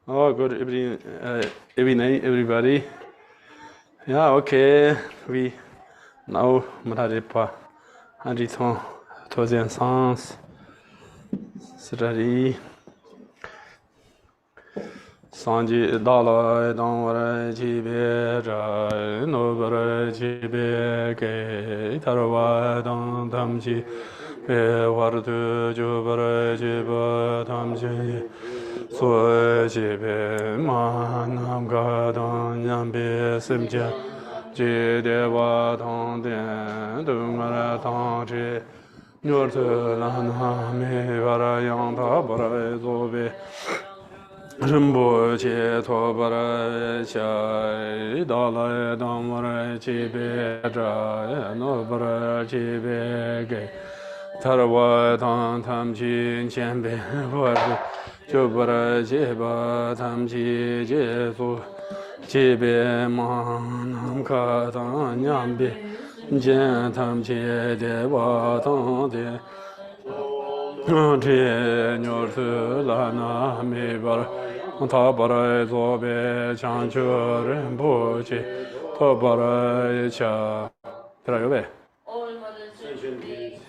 Oh, good evening, everybody. Yeah, okay. We now Milarepa 000Songs. Shri. Sanji Dala Dangwara Jibe Ra Nobara Jibe Ke Tarwa Dang Tamji Be Wardu Jubara Jiba Tamji So Jibe Manam Gadang Yambe Simja Jideva Tang Den Dungara Tang Nyortu Lana Me Vara Yanta Bara Zobe Rinpoche Tobara Chai Dala Damara Chibe Dra Nobara Chibe Ge Tarwa Tan Tam Chin Chenbe Vard Chobara Cheba Tam Chi Jesu Chibe Manam Katan Nyambe Jen Tam Chi Deva Tan De Nyortu Lana Me Bar Tabara Zobe Chanchu Rinpoche Tobara Cha Trayobe. All mothers should be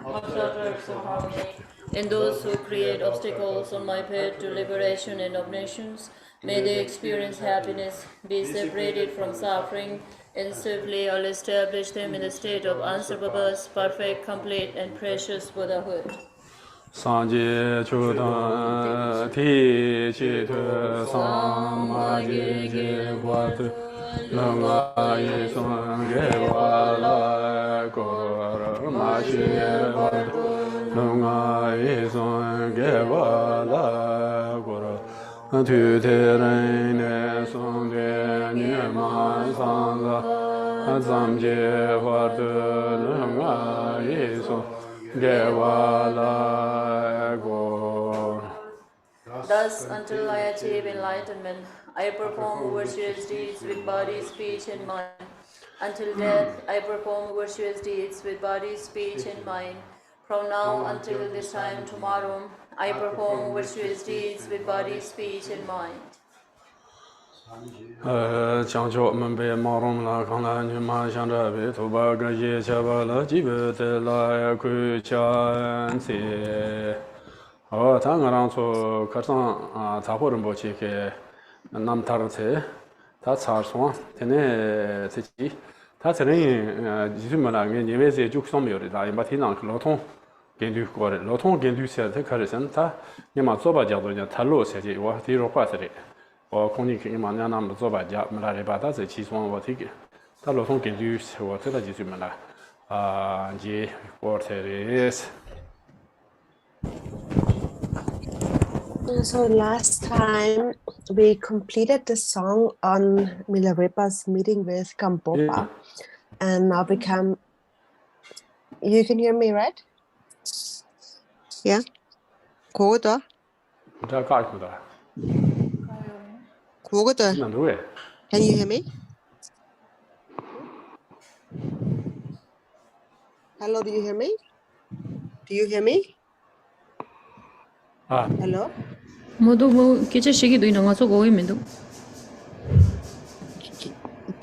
observers of harmony, and those who create obstacles on my path to liberation and omniscience, may they experience happiness, be separated from suffering, and swiftly I'll establish them in the state of unsurpassed, perfect, complete, and precious Buddhahood. Sanje Chudan Ti Chitu Sama Je Watu Lunga Yison Gewala Kor Mashi Watu Lunga Yison Gewala Kor Tu Te Reine Son De Nyuma Sanza Zamje Watu Lunga Yison Thus, until I achieve enlightenment, I perform virtuous deeds with body, speech, and mind. Until death, I perform virtuous deeds with body, speech, and mind. From now until this time tomorrow, I perform virtuous deeds with body, speech, and mind. Chancho Mambe Marum La Kana Nima Shandrabe Toba Gaje Chavala Jibete La Kuchan Se O Tangaran so Karsan Taporum Bochike Nam Tarate Tatsar Swan Tene Tichi Tatari Jimala Nivese Juxom Yori La Imbatina Loton Gendu Gore Loton Gendu Serte Karisan Ta Nima Soba Jadonia Talo Seti Wa Tiro Quatri or Koni Manana Zoba Milarepa, that's a cheese one or ticket. Talon can use water that is Mala. G water is. So last time we completed the song on Milarepa's meeting with Gampopa, and now we can. You can hear me, right? Yeah. Koda. Koda. Can you hear me? Hello, do you hear me? Do you hear me? Hello? Do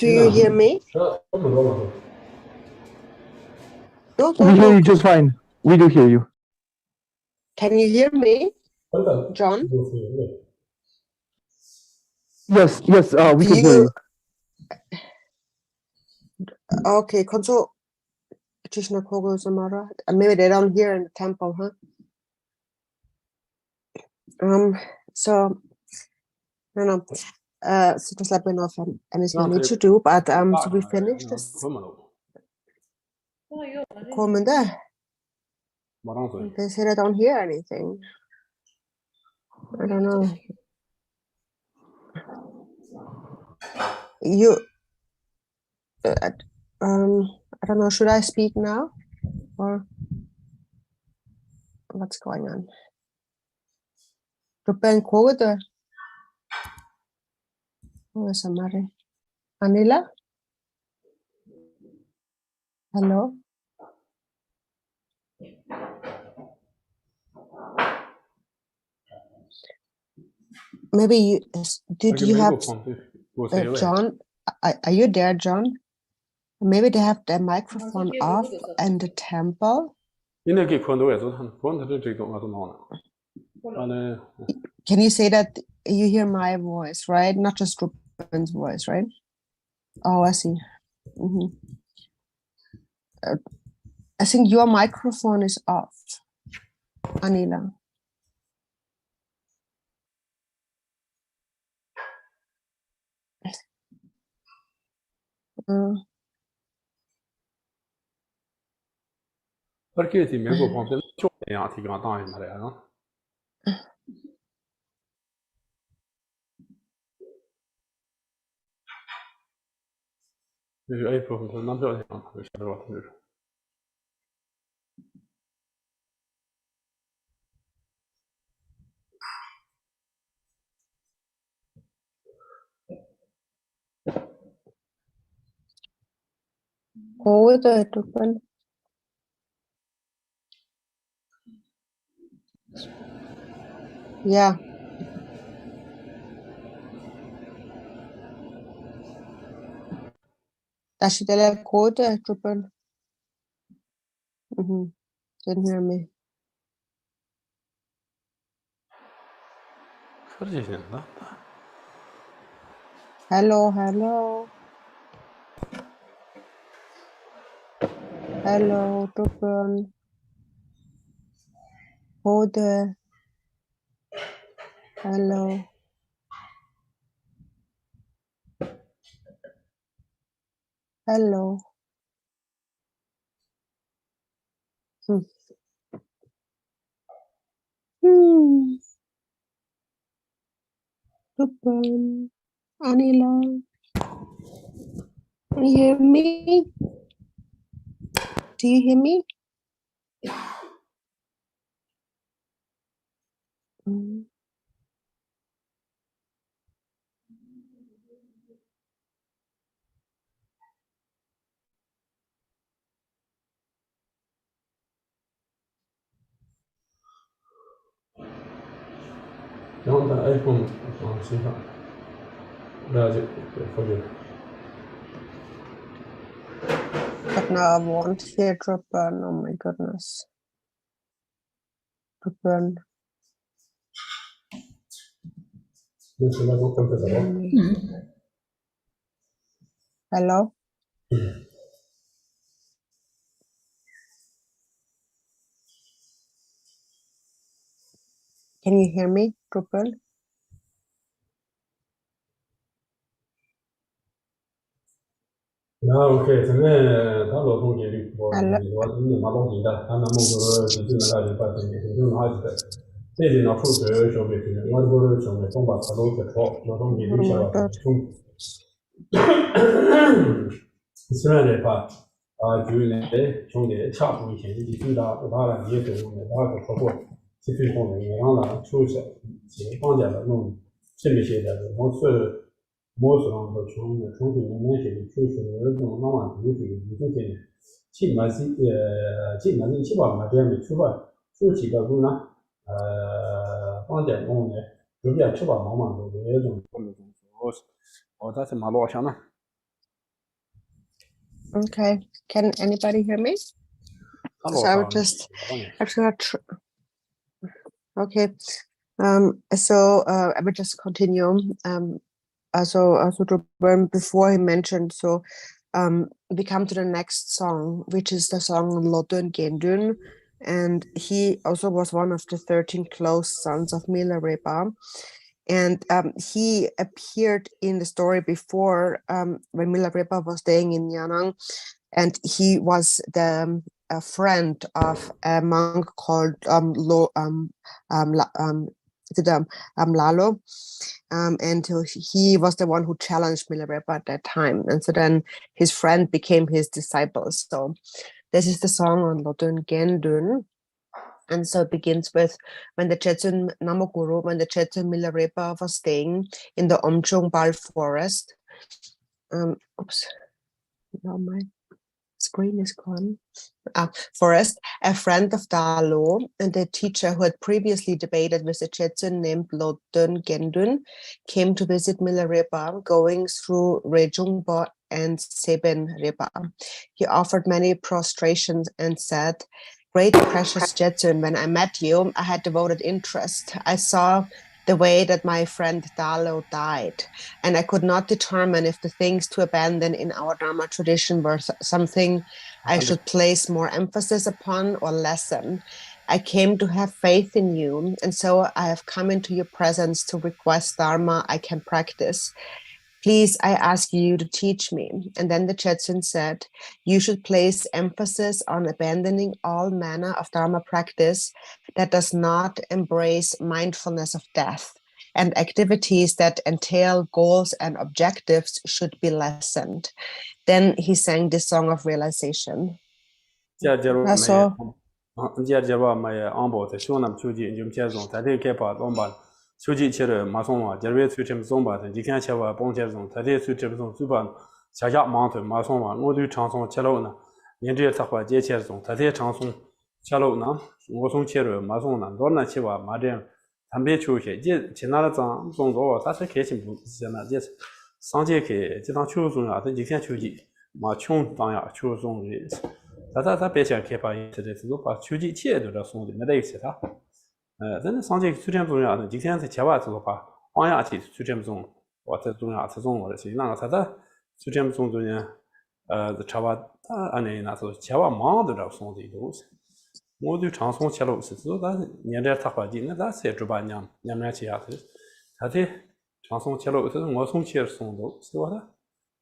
you hear me? We hear you just fine. We do hear you. Can you hear me, John? Yes, we can hear you. Okay, Konso Krishna Kogo Samara. Maybe they don't hear in the temple, huh? So no. So just let me know if anything I need to do, but so we finished this. Komende. They said I don't hear anything. I don't know. You I don't know, should I speak now or what's going on? Drupon Rinchen Dorjee somebody. Anila? Hello? maybe you did you have John? Are you there, John? Maybe they have the microphone off in the temple. Can you say that you hear my voice, right? Not just Ruben's voice, right? Oh, I see. I think your microphone is off, Anila. Perché ti mi hago pompe cho ya ti ga ta ma re no je ai pompe na byo ya ko shi ro ta Oh, the Drupon. Yeah. Does she tell a quote, Drupon? Didn't hear me. Hello, hello. Hello, Drupon. Hold hello. Hello. Drupon. Anila. Can you hear me? Do you hear me? Don't the iPhone see how does it for you. But now I won't hear Drupon. Oh my goodness. Drupon. Hello? Can you hear me, Drupon? No, okay, so then that was going to be for what in my long that I'm not going to do that, but you don't have to. They did not put the show with you. What were some of the combat hello the talk, not only Oh my God. Surrounded by Julie, Chongde, Chap, we can do that without a year to the support. 其实从人让他出去，其放假的弄这么些的，我是我是让他从这个那些就是那种慢慢就是这些，起码是起码嘛这样的出来，出去的路呢，放假弄的，就比较起码慢慢的那种，我在什么路上呢？ Okay. Can anybody hear me? So I would just okay. So I would just continue. Also before he mentioned, so we come to the next song, which is the song Lodun Gendun, and he also was one of the 13 close sons of Milarepa. And he appeared in the story before when Milarepa was staying in Yanang, and he was the friend of a monk called Lalo, and he was the one who challenged Milarepa at that time. And so then his friend became his disciple. So this is the song on Lodun Gendun. And so it begins with when the Chetsun Namoguru, when the Chetsun Milarepa was staying in the Omchung Bal forest. screen is gone. Forrest, a friend of Dalo and the teacher who had previously debated with a Jetsun named Lodun Gendun, came to visit Milarepa, going through Rejungbo and Seben Repa. He offered many prostrations and said, "Great precious Jetsun, when I met you, I had devoted interest. I saw the way that my friend Dalo died, and I could not determine if the things to abandon in our Dharma tradition were something I should place more emphasis upon or lessen. I came to have faith in you, and so I have come into your presence to request Dharma I can practice. Please, I ask you to teach me." And then the Jetsun said, "You should place emphasis on abandoning all manner of Dharma practice that does not embrace mindfulness of death, and activities that entail goals and objectives should be lessened." Then he sang this song of realization. Suji Chir Masonwa, Jerry Suchim Zomba, and Jikan Chava, Bonjazon, Tade Suchim Zuban, Shajak Mountain, Masonwa, Modu Chanson, Chalona, Nidia Takwa, Jechazon, Tade Chanson, Chalona, Moson Chir, Masona, Donna Chiva, Madame, Tambe Chuke, Chinazan, Zongo, that's a case in Zena, yes, Sanjake, Jitan Chuzun, I think you can't choose Machon, Tanya, Chuzon is. That Besha Kepa into the Lupa, Chuji Chia to the Son, the Medicita. Then Sanjay Sujem, you can't Chava to the Pa, Wayati, Sujem Zone, what the Duna Zone or the Nata, Sujem Zone, the Chava, and Chava Mother of Sondi those. Modu Chanson Chalos, so that near their Tapadina, that's a Drupanyam, Yamachi artist. Tate Chanson Chalos, was some cheers on those, so what?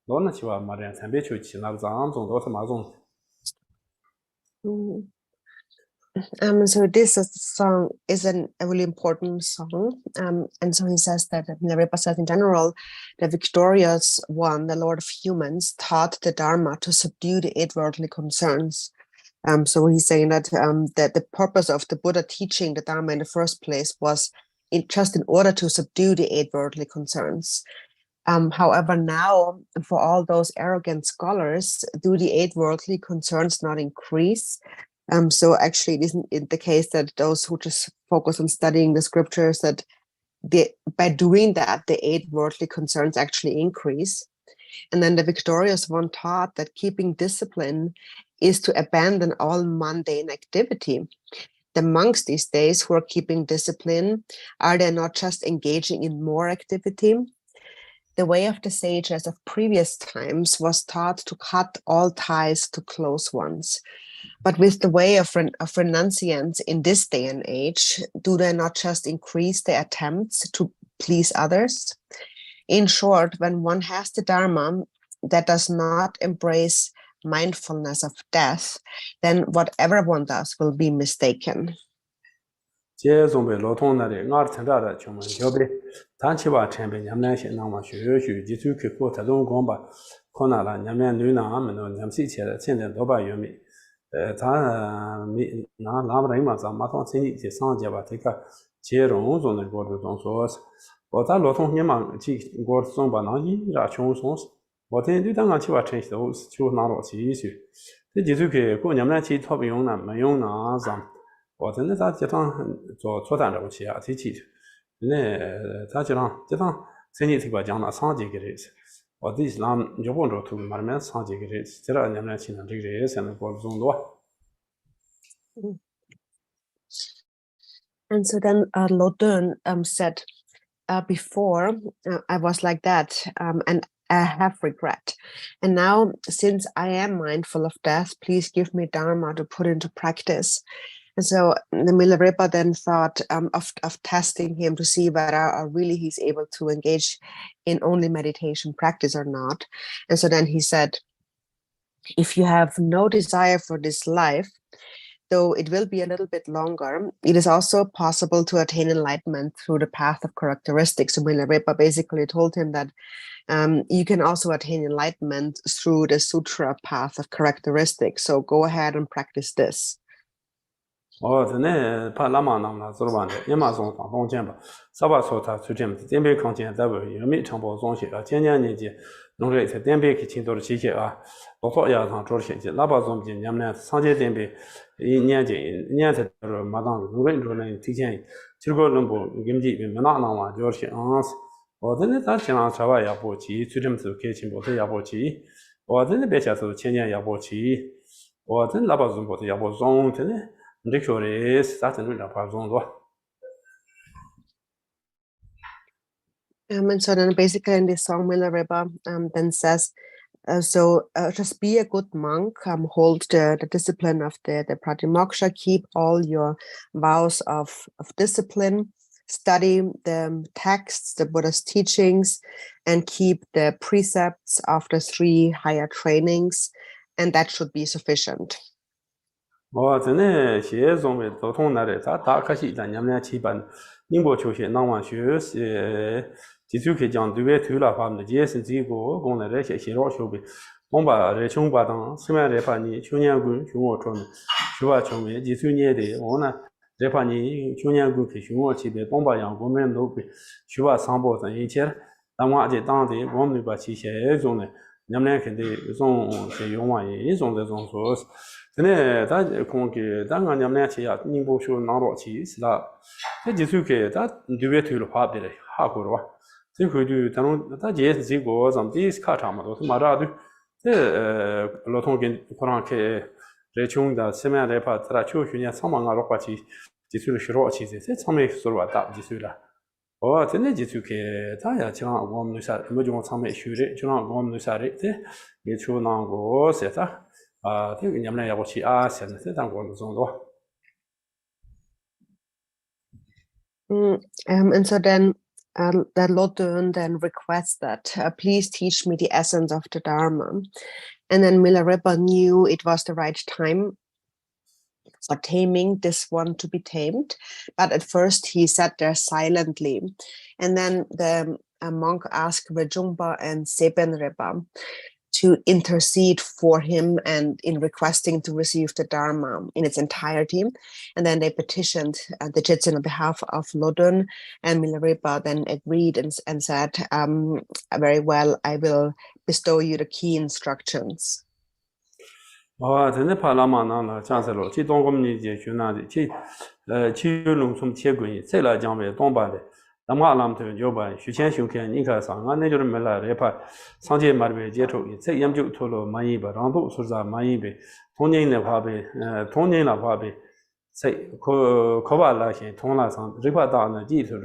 Lona Chiva, Marian Tambechu, Chinazan, on Dota Mazon. So this song is a really important song. And so he says that Milarepa says in general, the victorious one, the Lord of humans, taught the Dharma to subdue the 8 worldly concerns. So he's saying that that the purpose of the Buddha teaching the Dharma in the first place was just in order to subdue the 8 worldly concerns. However, now for all those arrogant scholars, do the 8 worldly concerns not increase? So actually, it isn't the case that those who just focus on studying the scriptures, that by doing that, the 8 worldly concerns actually increase. And then the victorious one taught that keeping discipline is to abandon all mundane activity. The monks these days who are keeping discipline, are they not just engaging in more activity? The way of the sages of previous times was taught to cut all ties to close ones. But with the way of renunciants in this day and age, do they not just increase their attempts to please others? In short, when one has the Dharma that does not embrace mindfulness of death, then whatever one does will be mistaken. And so then Lodun said, before I was like that, and I have regret. And now, since I am mindful of death, please give me Dharma to put into practice. And so the Milarepa then thought of testing him to see whether really he's able to engage in only meditation practice or not. And so then he said, if you have no desire for this life, though it will be a little bit longer, it is also possible to attain enlightenment through the path of characteristics. So Milarepa basically told him that you can also attain enlightenment through the sutra path of characteristics. So go ahead and practice this. 真的怕拉玛那么做完的，也马上当中间吧。啥把说他出这么电杯空间在不有没长包中些啊？今年年纪弄这些电杯去青岛的机械啊，多少也上做些，喇叭中间你们呢上节电杯一年才就是马上如果你说能提前，结果能不给你没拿嘛，就是真的咱经常车外也不起，出这么子开青岛的也不起，真的别下手前年也不起，真喇叭中不的也不中，真的。And so then basically in this song, Milarepa then says, just be a good monk, hold the discipline of the Pratimoksha, keep all your vows of discipline, study the texts, the Buddha's teachings, and keep the precepts of the 3 higher trainings, and that should be sufficient. 真的写中的都通那的，咱打开西咱娘俩起班，宁波球鞋南湾学基础课讲对外推了话，那也是这个讲的这些写老学呗。我把这穷巴当，虽然这把你去年过去我穿的，是吧？穷的基础年的，我呢这把你去年过去我去的，东巴阳光面都呗，是吧？上坡上一切，但我这当的我们把器械种的，娘俩肯定种是用完一种这种说。真的，他空给咱俺娘俩去呀，宁波学拿多去是啦。这几首歌，他对外推了话别的，哈过了哇。这回就咱们他也是这个咱们第一次看场嘛，都是马扎的。这老同跟可能开这穷的前面来怕咱俩去年上班俺老花去，几首学多去这上面说话大几首了。真的几首歌，他也讲我们那啥，没就我上面学的，就让我们那啥的，这也就那个写的。这个娘们要不去啊，现在这当过那种多。And so then the Lodun then requests that please teach me the essence of the Dharma. And then Milarepa knew it was the right time for taming this one to be tamed. But at first he sat there silently. And then the monk asked Rajungpa and Sebenrepa to intercede for him and in requesting to receive the Dharma in its entirety. And then they petitioned the Jitsin on behalf of Lodun, and Milarepa then agreed and said, very well, I will bestow you the key instructions. 真的怕拉玛那了，讲实了，这当我们的这学那的，去农村铁轨，再来讲为东巴的。那么俺们头就把学前修课，你看上俺那就是没来这怕上节马的接触，这研究透露满意吧，让都说啥满意呗。同年的话呗，同年的话呗，这可把那些同那上这块大呢，地头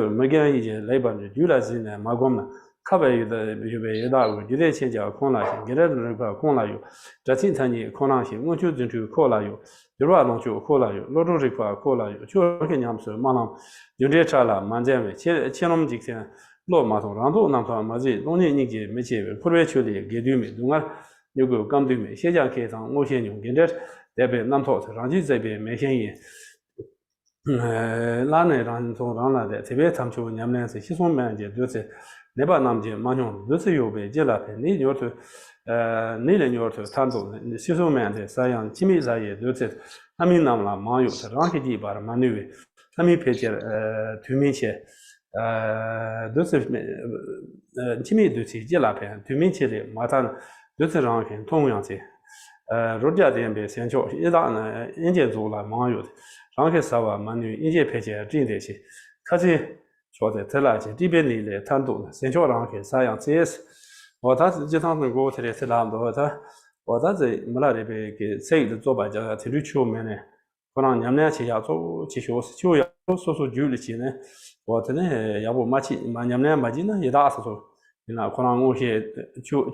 每个人已经来把的，有了是呢，马光嘛，可别有的就别有大个，有的钱叫空那些，给的那个空那有，这今天呢空那些，我就进去空那有。有话弄就过了有，老多这块过了有，就跟娘们说，马上用这车了，满载位，前我们几天老马上，然后那他妈子，东年年纪没钱位，普遍去的给对面，东啊有个刚对面，现在开上我先用跟着，这边南头上去这边没便宜，哪呢让从让来的，这边他们说娘们是西双版的，就是那把他们就马上都是有呗，这那边你要是。你人要是谈到西双版的这样，基本上也都是他们那么了，蛮有的，让他地把蛮牛的，他们配件对面去，都是基本都是这那边对面去的，马上都是让人同样的，人家这边先叫一旦呢，人家做了蛮有的，让他稍微蛮牛，人家配件真的是，可是说的这那些这边的来谈到呢，先叫让他这样，这也是。他是经常跟我提的是那么多，他是没来这边给谁的做白家提出球面呢？可能娘俩去要做去学就要说久的去呢，真的要不马娘俩马进呢也打死说，那可能我些就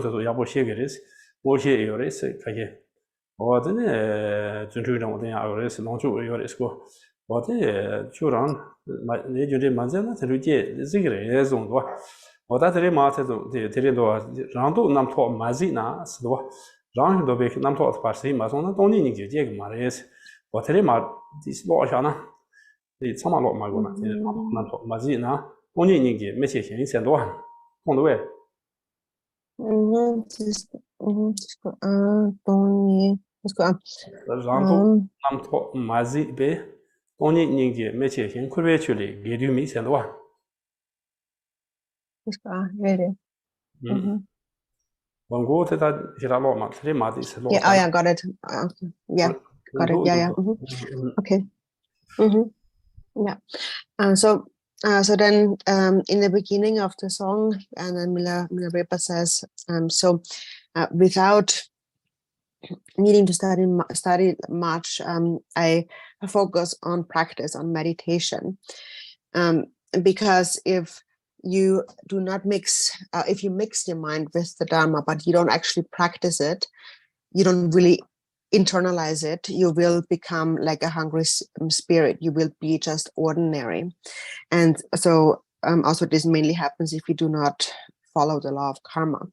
说要不写给的是，我写有的是可以，真的尊重我等下有的是弄就有的是个，真的就让你觉得马进呢提出这个人种多。在这里嘛，这种这里多，让都那么多马子呢，是多，让都被那么多把谁嘛，从那当年你就这个嘛的是，这里嘛，这是多少呢？这他妈老嘛个呢，这那么多马子呢，当年你就没些钱1,000多，懂对不？当年 let's go on. Let's go on. Really. Yeah, oh yeah, got it. Yeah, got it. Yeah. Okay. Yeah. So then in the beginning of the song, and then Milarepa says, so without needing to study much, I focus on practice, on meditation, because if you do not mix, if you mix your mind with the Dharma, but you don't actually practice it, you don't really internalize it, you will become like a hungry spirit. You will be just ordinary. And so also this mainly happens if you do not follow the law of karma.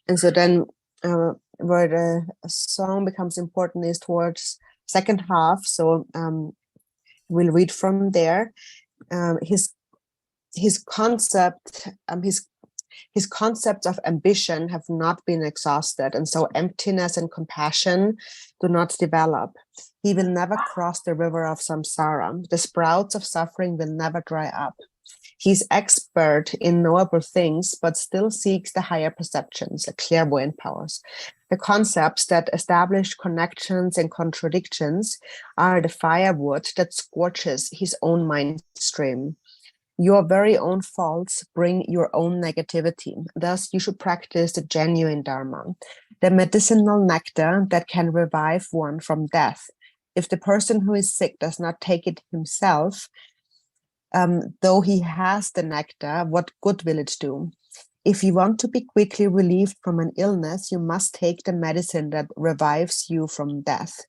And so then where the song becomes important is towards second half. So we'll read from there. His concepts of ambition have not been exhausted, and so emptiness and compassion do not develop. He will never cross the river of samsara. The sprouts of suffering will never dry up. He's expert in knowable things, but still seeks the higher perceptions, the clairvoyant powers. The concepts that establish connections and contradictions are the firewood that scorches his own mind stream. Your very own faults bring your own negativity. Thus, you should practice the genuine Dharma, the medicinal nectar that can revive one from death. If the person who is sick does not take it himself, though he has the nectar, what good will it do? If you want to be quickly relieved from an illness, you must take the medicine that revives you from death.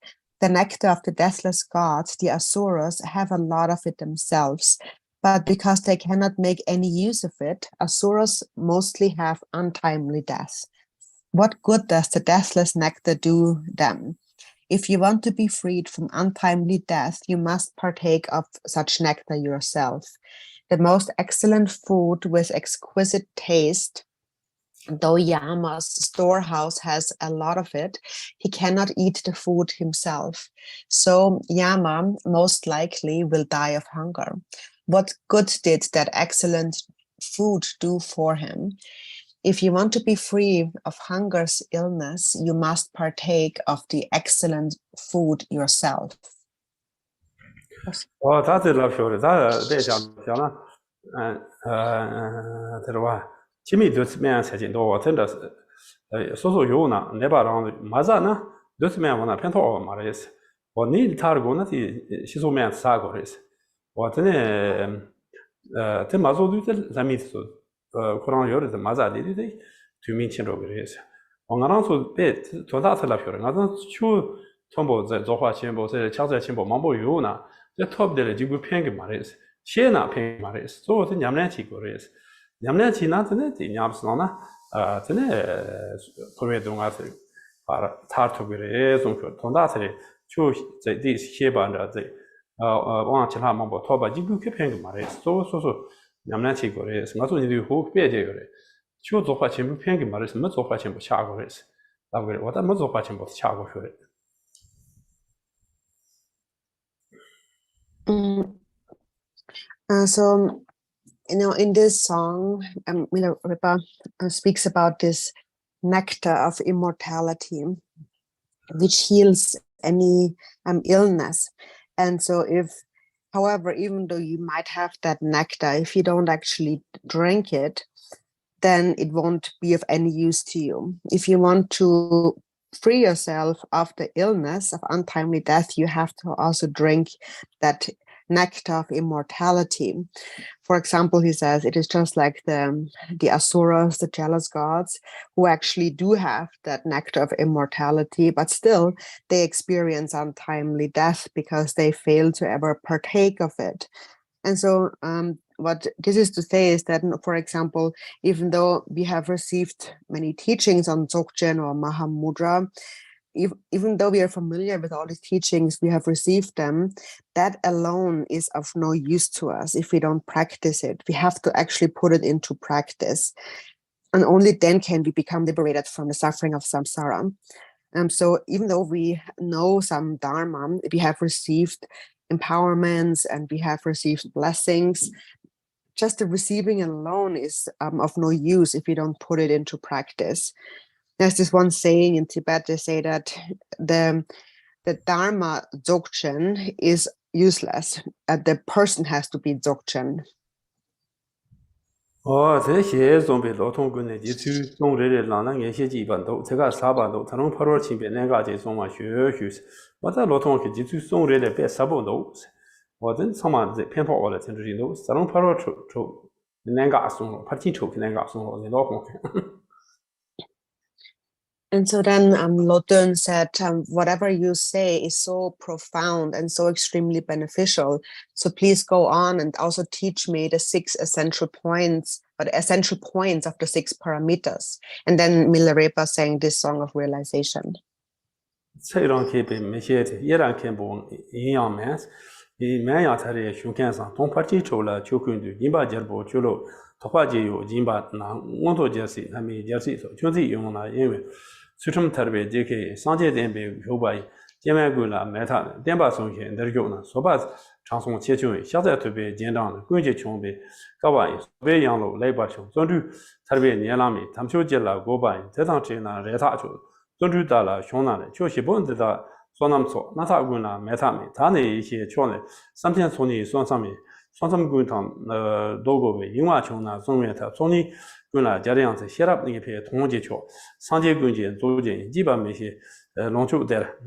The nectar of the deathless gods, the asuras, have a lot of it themselves, but because they cannot make any use of it, asuras mostly have untimely death. What good does the deathless nectar do them? If you want to be freed from untimely death, you must partake of such nectar yourself. The most excellent food with exquisite taste, though Yama's storehouse has a lot of it, he cannot eat the food himself. So Yama most likely will die of hunger. What good did that excellent food do for him? If you want to be free of hunger's illness, you must partake of the excellent food yourself. So, in this song, Milarepa speaks about this nectar of immortality, which heals any illness. And so however, even though you might have that nectar, if you don't actually drink it, then it won't be of any use to you. If you want to free yourself of the illness of untimely death, you have to also drink that nectar of immortality. For example, he says it is just like the asuras, the jealous gods, who actually do have that nectar of immortality, but still they experience untimely death because they fail to ever partake of it. And so what this is to say is that, for example, even though we have received many teachings on Dzogchen or Mahamudra, even though we are familiar with all these teachings, we have received them, that alone is of no use to us if we don't practice it. We have to actually put it into practice. And only then can we become liberated from the suffering of samsara. So even though we know some Dharma, we have received empowerments and we have received blessings, just the receiving alone is of no use if you don't put it into practice. There's this one saying in Tibet, they say that the Dharma Dzogchen is useless. The person has to be Dzogchen. thế hệ giống bị lỗ thông quân này chỉ chú giống rễ là năng nghe chỉ bản đồ, thế cái sáu bản đồ, thằng ông phá chính bên này cái chỉ giống mà学学，我在lỗ thông cái chỉ chú giống rễ là别sáu bản đồ，我真上嘛在偏跑了，真是都，thằng ông phá抽，那个giống，phá chính抽那个giống，你老公看。And so then Lotun said, whatever you say is so profound and so extremely beneficial. So please go on and also teach me the 6 essential points, or the essential points of the 6 paramitas. And then Milarepa sang this song of realization. 수tum tarbe jeke sanje denbe yobai jemen gula meta denba songhe nergyo na soba chansong chechun xiaza tobe jendang gunje chongbe gawa be yanglo leiba chong zondu tarbe nialami tamcho jela gobai zedang chena reta chu zondu dala shongna le choshi bon da sonam so nata guna meta me tane yi chone samtian soni sonsami sonsam guntam dogo be yingwa chongna songme ta soni gunla jaryang se xerab ni pe tongje cho sanje gunje zoje jiba me xe longchu der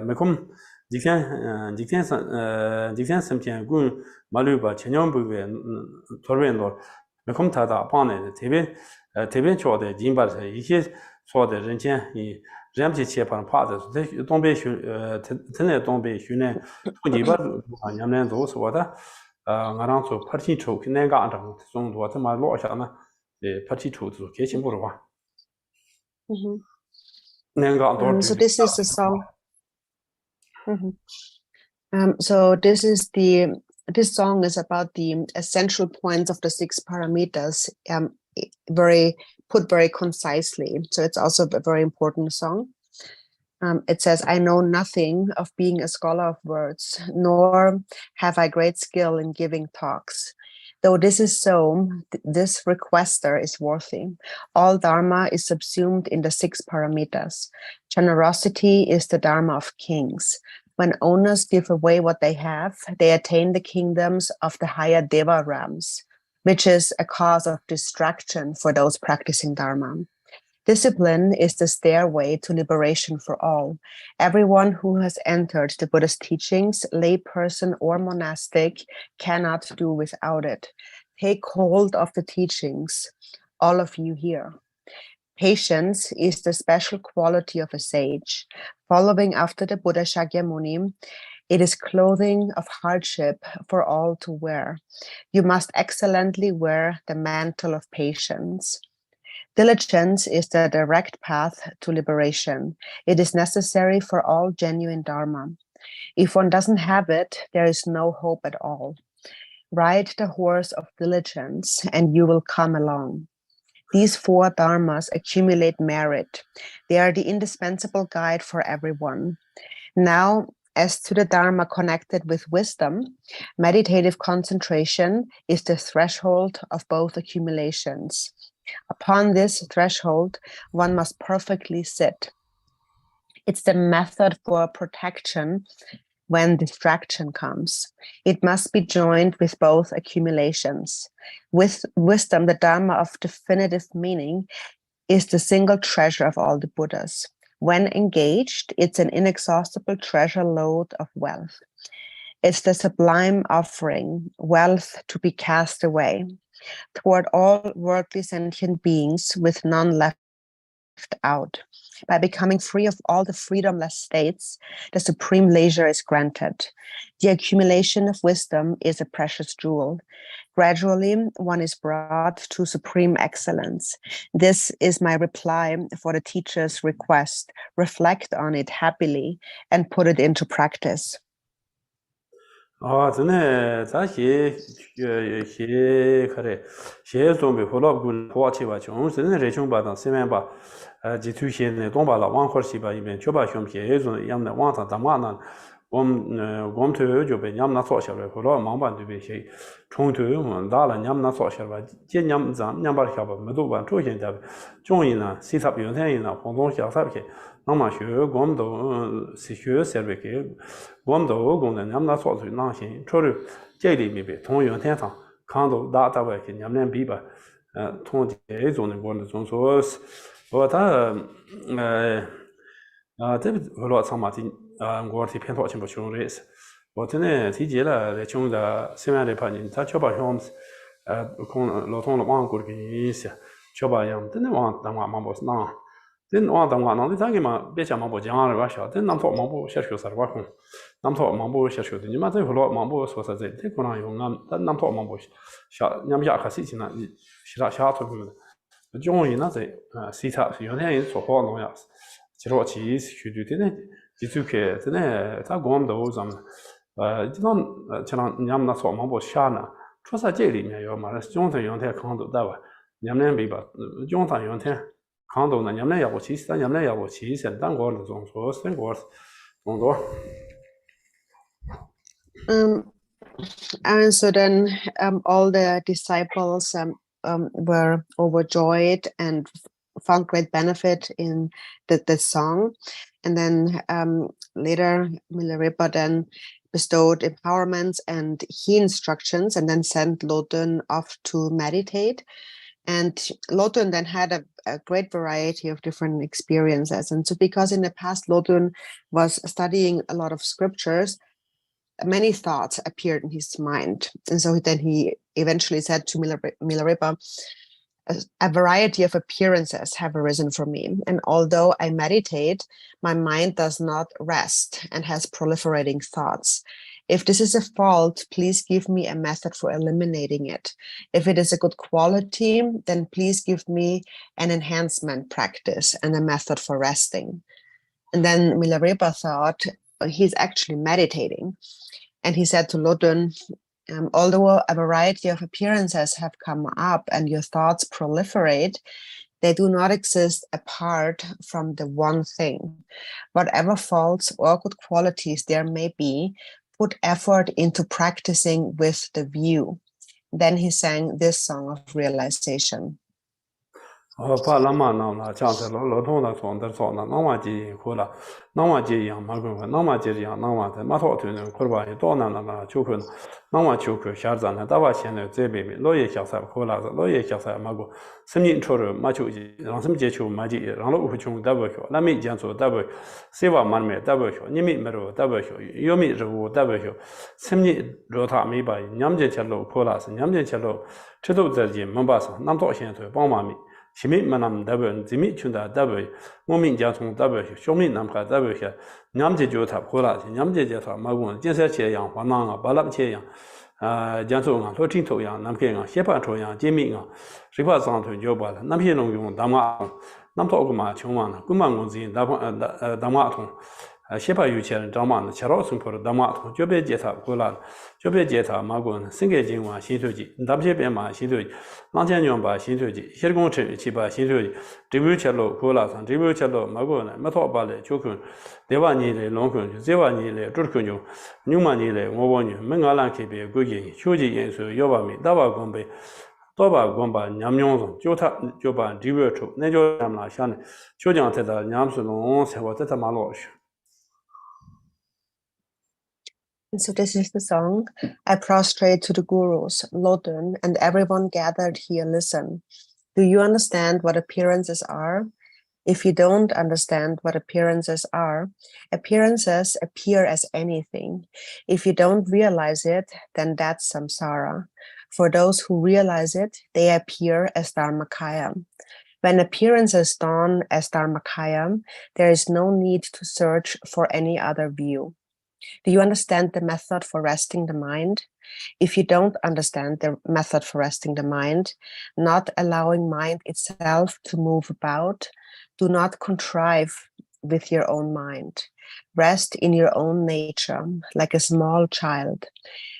mekom dikten samtian gun maluba chenyong buwe torben lor mekom tada pane teben cho de jimba se yixe so de renchen yi remje che pan pa de dombe tene dombe xune tuji ba yamlen zo so da ngarang so parti cho kinen ga anda song do ta ma lo sha na party to so this is a song. So this song is about the essential points of the 6 paramitas, very concisely. So it's also a very important song. It says, I know nothing of being a scholar of words, nor have I great skill in giving talks. Though this is so, this requester is worthy. All dharma is subsumed in the 6 paramitas. Generosity is the dharma of kings. When owners give away what they have, they attain the kingdoms of the higher deva realms, which is a cause of distraction for those practicing dharma. Discipline is the stairway to liberation for all. Everyone who has entered the Buddha's teachings, layperson or monastic, cannot do without it. Take hold of the teachings, all of you here. Patience is the special quality of a sage. Following after the Buddha Shakyamuni, it is clothing of hardship for all to wear. You must excellently wear the mantle of patience. Diligence is the direct path to liberation. It is necessary for all genuine dharma. If one doesn't have it, there is no hope at all. Ride the horse of diligence and you will come along. These 4 dharmas accumulate merit. They are the indispensable guide for everyone. Now, as to the dharma connected with wisdom, meditative concentration is the threshold of both accumulations. Upon this threshold, one must perfectly sit. It's the method for protection when distraction comes. It must be joined with both accumulations. With wisdom, the dharma of definitive meaning, is the single treasure of all the Buddhas. When engaged, it's an inexhaustible treasure lode of wealth. It's the sublime offering, wealth to be cast away, toward all worldly sentient beings with none left out. By becoming free of all the freedomless states, the supreme leisure is granted. The accumulation of wisdom is a precious jewel. Gradually, one is brought to supreme excellence. This is my reply for the teacher's request. Reflect on it happily and put it into practice. 真的，咱些可些准备好了，滚花去吧，穷，真的这穷吧，当西面吧，这头些呢，东巴了，往块去吧，一边去吧，熊些种样的往上，咱们那，我们头就被伢们那做下来，后来忙吧就被些冲头我们打了，伢们那做下来吧，这伢们咱伢把下吧，没多办，出现的，中医呢，西塔有天呢，广东下啥去。那么学我们都是学设备给，我们都工人，咱们那做出那些，除了这里面呗，同样天上看到大外去，咱们比吧，同这种的我那种说是，我他这个后来上嘛的我的偏多全部穷的是，我真的提前了在穷的西面的朋友，他确保像可能老通了往过的意思，确保样真的往当晚忙不是那。真往当晚，那咱给嘛，别讲忙不讲了，我晓得，真南头忙不下去啥我空，南头忙不下去的，你妈这回来忙不说实在，这可能用俺，但南头忙不下，你们家可事情呢，其他下头的，中医那在西塔有天人说好弄样子，其实我其实去对的，就就看真的，他光都咱们，这种像你们那说忙不下呢，除了这里面有嘛，中层用天看到的吧，你们没吧，中层用天。看到呢，你们要不其实，你们要不其实，当过那种说生活工作。And so then all the disciples were overjoyed and found great benefit in the song. And then later Milarepa then bestowed empowerments and he instructions and then sent Lodun off to meditate. And Lodun then had a great variety of different experiences. And so because in the past Lodun was studying a lot of scriptures, many thoughts appeared in his mind. And so then he eventually said to Milarepa, a variety of appearances have arisen for me. And although I meditate, my mind does not rest and has proliferating thoughts. If this is a fault, please give me a method for eliminating it. If it is a good quality, then please give me an enhancement practice and a method for resting. And then Milarepa thought, he's actually meditating. And he said to Lodun, although a variety of appearances have come up and your thoughts proliferate, they do not exist apart from the one thing. Whatever faults or good qualities there may be, put effort into practicing with the view. Then he sang this song of realization. 把那嘛那了，讲在老头那装的装那，那么几可了，那么几样马公那么几样，那么在马头头呢，可吧也多那就可，那么就可下站呢，大把现在这边老爷小三可了是，老爷小三马公，什么出了马球机，让什么接球马机，让老虎穷打不小，那没讲做打不，谁话马没打不小，你没肉打不小，有没肉打不小，什么肉他没把，两件钱肉可了是，两件钱肉，这都在这没把上，那么多现在帮忙没。前面没那么大本，前面全打大本，我们家从大本学，小面那么大本学，你们这就他破了，你们这他马工，建设起样，换那把那么起样，江苏啊，罗金头样，那边啊，西半头样，前面啊，谁把上头就把了，那边农用大马桶，那么多个嘛，穷嘛呢，根本工资大马桶。西半有钱人张嘛呢，吃老生活的大马桶，就别接他过来，就别接他马工，生个金嘛，新手机，大不些别嘛，新手机，两千元吧，新手机，写工程去吧，新手机，这边吃了过来上，这边吃了马工呢，没套把来就看，这万年来龙坑，这万年来做坑就，牛万年来我问你，没俺啷去别规矩，手机因素要把没，大把光呗。多把光把娘用上，就他就把这边抽，那就咱们哪想呢？就讲在这娘是弄才我在他妈老去。And so this is the song. I prostrate to the gurus, Lodun, and everyone gathered here listen. Do you understand what appearances are? If you don't understand what appearances are, appearances appear as anything. If you don't realize it, then that's samsara. For those who realize it, they appear as dharmakaya. When appearances dawn as dharmakaya, there is no need to search for any other view. Do you understand the method for resting the mind? If you don't understand the method for resting the mind, not allowing mind itself to move about, do not contrive with your own mind. Rest in your own nature, like a small child.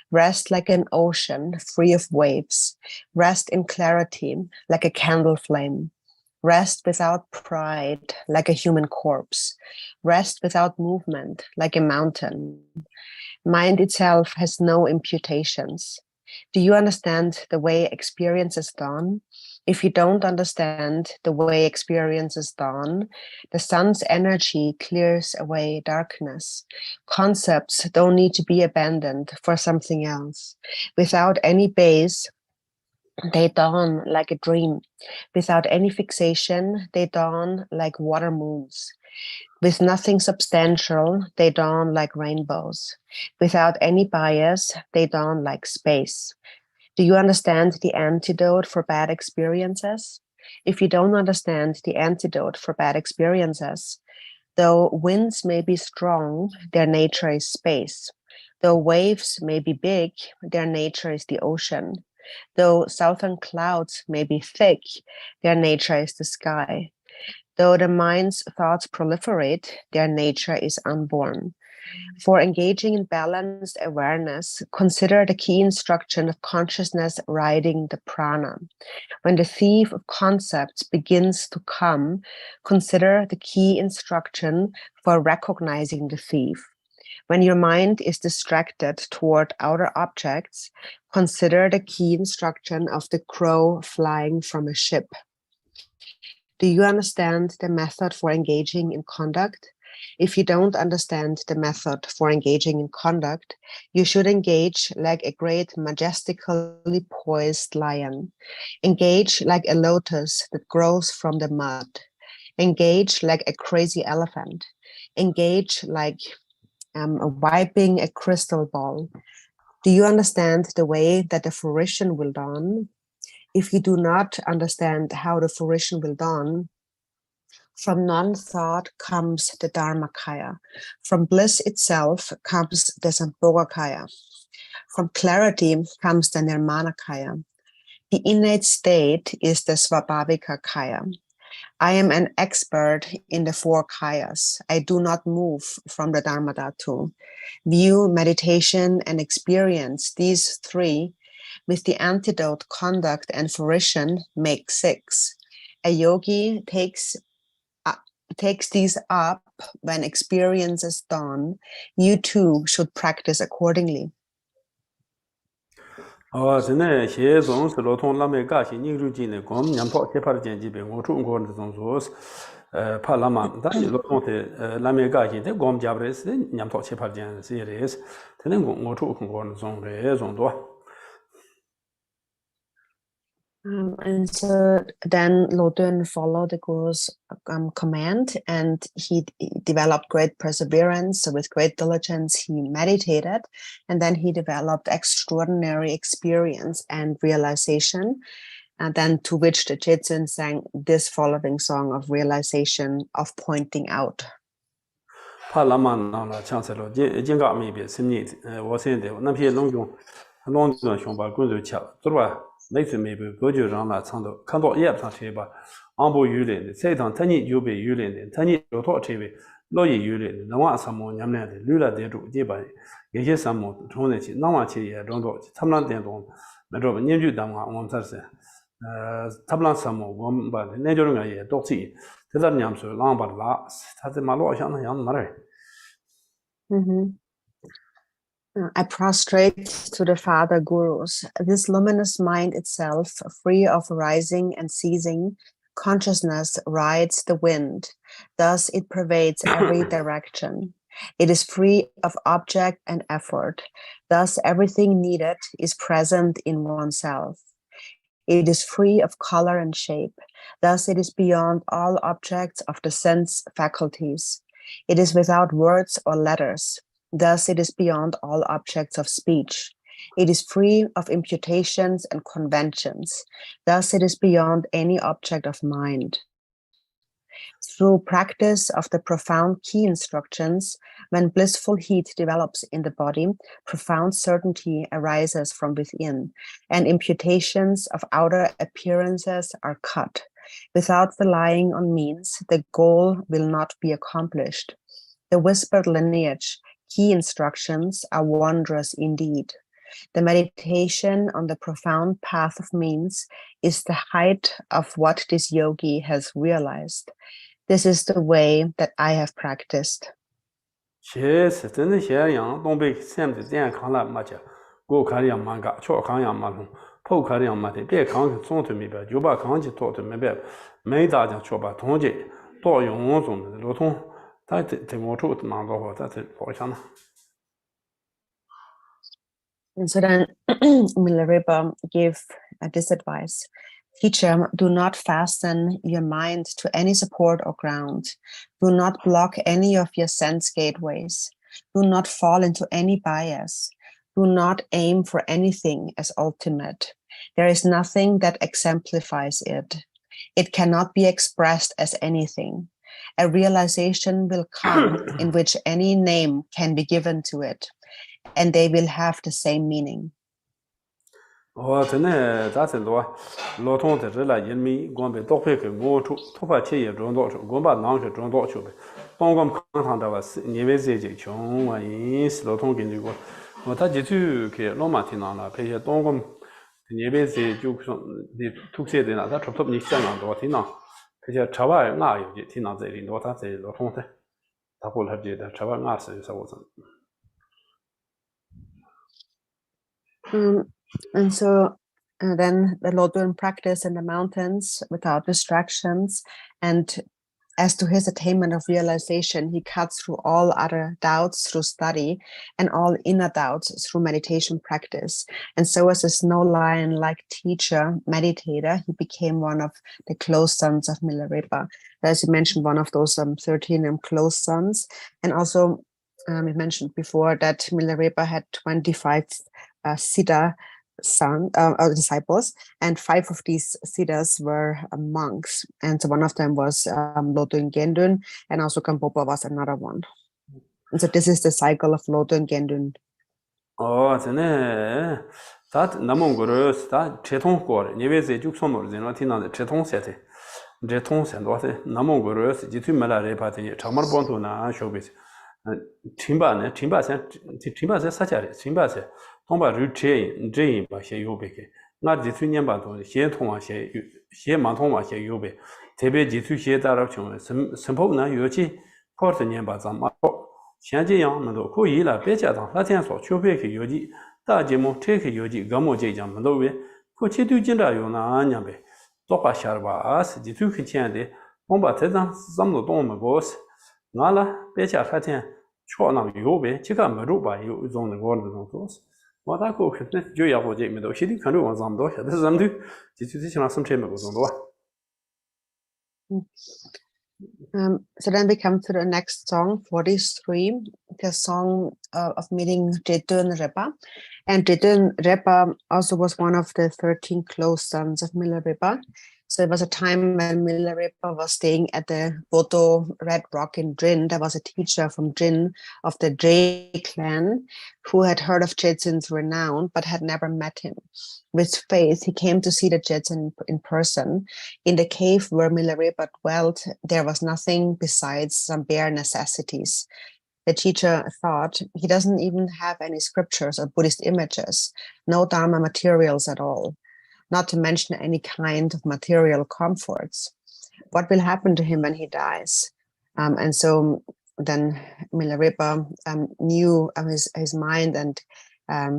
Rest like an ocean, free of waves. Rest in clarity, like a candle flame. Rest without pride, like a human corpse. Rest without movement, like a mountain. Mind itself has no imputations. Do you understand the way experience is done? If you don't understand the way experience is done, the sun's energy clears away darkness. Concepts don't need to be abandoned for something else. Without any base, they dawn like a dream. Without any fixation, they dawn like water moons. With nothing substantial, they dawn like rainbows. Without any bias, they dawn like space. Do you understand the antidote for bad experiences? If you don't understand the antidote for bad experiences, though winds may be strong, their nature is space. Though waves may be big, their nature is the ocean. Though southern clouds may be thick, their nature is the sky. Though the mind's thoughts proliferate, their nature is unborn. For engaging in balanced awareness, consider the key instruction of consciousness riding the prana. When the thief of concepts begins to come, consider the key instruction for recognizing the thief. When your mind is distracted toward outer objects, consider the key instruction of the crow flying from a ship. Do you understand the method for engaging in conduct? If you don't understand the method for engaging in conduct, you should engage like a great majestically poised lion. Engage like a lotus that grows from the mud. Engage like a crazy elephant. Engage like wiping a crystal ball. Do you understand the way that the fruition will dawn? If you do not understand how the fruition will dawn, from non-thought comes the Dharmakaya. From bliss itself comes the Sambhogakaya. From clarity comes the Nirmanakaya. The innate state is the Svabhavika-kaya. I am an expert in the four kayas. I do not move from the Dharmadhatu. View, meditation, and experience, these three, with the antidote, conduct, and fruition, make six. A yogi takes these up when experience is dawn. You too should practice accordingly. 现在写总是老同拉美嘎些人入进的，光娘炮贴拍的剪辑呗，我中国的种说是，怕拉嘛，但是老同的拉美嘎些的光家不的是娘炮贴拍的剪是也是，他那我中国的种的种多。And so then Lodun followed the Guru's command, and he developed great perseverance. So with great diligence, he meditated, and then he developed extraordinary experience and realization. And then to which the Jitsun sang this following song of realization, of pointing out. 怕拉嘛那强势了，今个没别生意，我现在那批农村熊把滚走吃，对吧？ 每次没被过去让那唱到看到也不上车吧，昂不有人的，这趟他你就被有人的，他你有多车位，老也有人的，那晚什么娘们的，留了点住，基本有些什么从那去，那晚去也装到，他们那电动，没着吧，研究当晚我们才是，他们那什么我们把那叫人也多去，这咱娘说让把拉，他在马路上那样那嘞。I prostrate to the Father Gurus. This luminous mind itself, free of rising and ceasing, consciousness rides the wind. Thus it pervades every direction. It is free of object and effort. Thus everything needed is present in oneself. It is free of color and shape. Thus it is beyond all objects of the sense faculties. It is without words or letters. Thus it is beyond all objects of speech. It is free of imputations and conventions. Thus it is beyond any object of mind. Through practice of the profound key instructions, when blissful heat develops in the body, profound certainty arises from within, and imputations of outer appearances are cut. Without relying on means, the goal will not be accomplished. The whispered lineage, key instructions are wondrous indeed. The meditation on the profound path of means is the height of what this yogi has realized. This is the way that I have practiced. And so then Milarepa gave this advice. Teacher, do not fasten your mind to any support or ground. Do not block any of your sense gateways. Do not fall into any bias. Do not aim for anything as ultimate. There is nothing that exemplifies it. It cannot be expressed as anything. A realization will come in which any name can be given to it, and they will have the same meaning. And so then the Lord will practice in the mountains without distractions, and as to his attainment of realization, he cuts through all other doubts through study and all inner doubts through meditation practice. And so as a snow lion-like teacher, meditator, he became one of the close sons of Milarepa. As you mentioned, one of those 13 close sons. And also, we mentioned before that Milarepa had 25 Siddha disciples, and 5 of these siddhas were monks, and so one of them was Lodun Gendun, and also Gampopa was another one. And so this is the cycle of Lodun Gendun. That Namongurus, that Cheton Core, Nevese Juxomor, Zenotina, Cheton Sete, Jeton Sendote, Namongurus, Jitu Milarepa, Chamar Bontuna, Showbiz, Timba, Timba, Sachari, Timba, Tomba Ruche, Jay, Bashe Yobeke, not the Tunian Baton, She Toma, She Mantoma, She Yobe, Tebe Jitu She Darachon, Simpona Yochi, Portanian Bazam, Xianjiang Mendo, Kuila, Becha, Latin so, Chubeke Yoji, Dajimo, take Yoji, Gamo Jam, Mendove, Kuchitu Jinda Yona Anyabe, Topa Sharba, as the two Kichande, Bomba Tedan, Zamno Doma Boss, Nala, Becha Latin, Chona Yobe, Chica Maruba, you is on the golden those. What I could Juya Hoji Medo, she didn't do on Zamdo, this is Zamdu, the some chamber was on the So then we come to the next song, 43, the song of meeting Jetun Repa. And Jetun Repa also was one of the 13 close sons of Milarepa. So it was a time when Milarepa was staying at the Boto Red Rock in Drin. There was a teacher from Drin of the Dre clan who had heard of Jetsun's renown, but had never met him. With faith, he came to see the Jetsun in person. In the cave where Milarepa dwelt, there was nothing besides some bare necessities. The teacher thought, he doesn't even have any scriptures or Buddhist images, no Dharma materials at all, not to mention any kind of material comforts. What will happen to him when he dies? And so then Milarepa knew his mind, and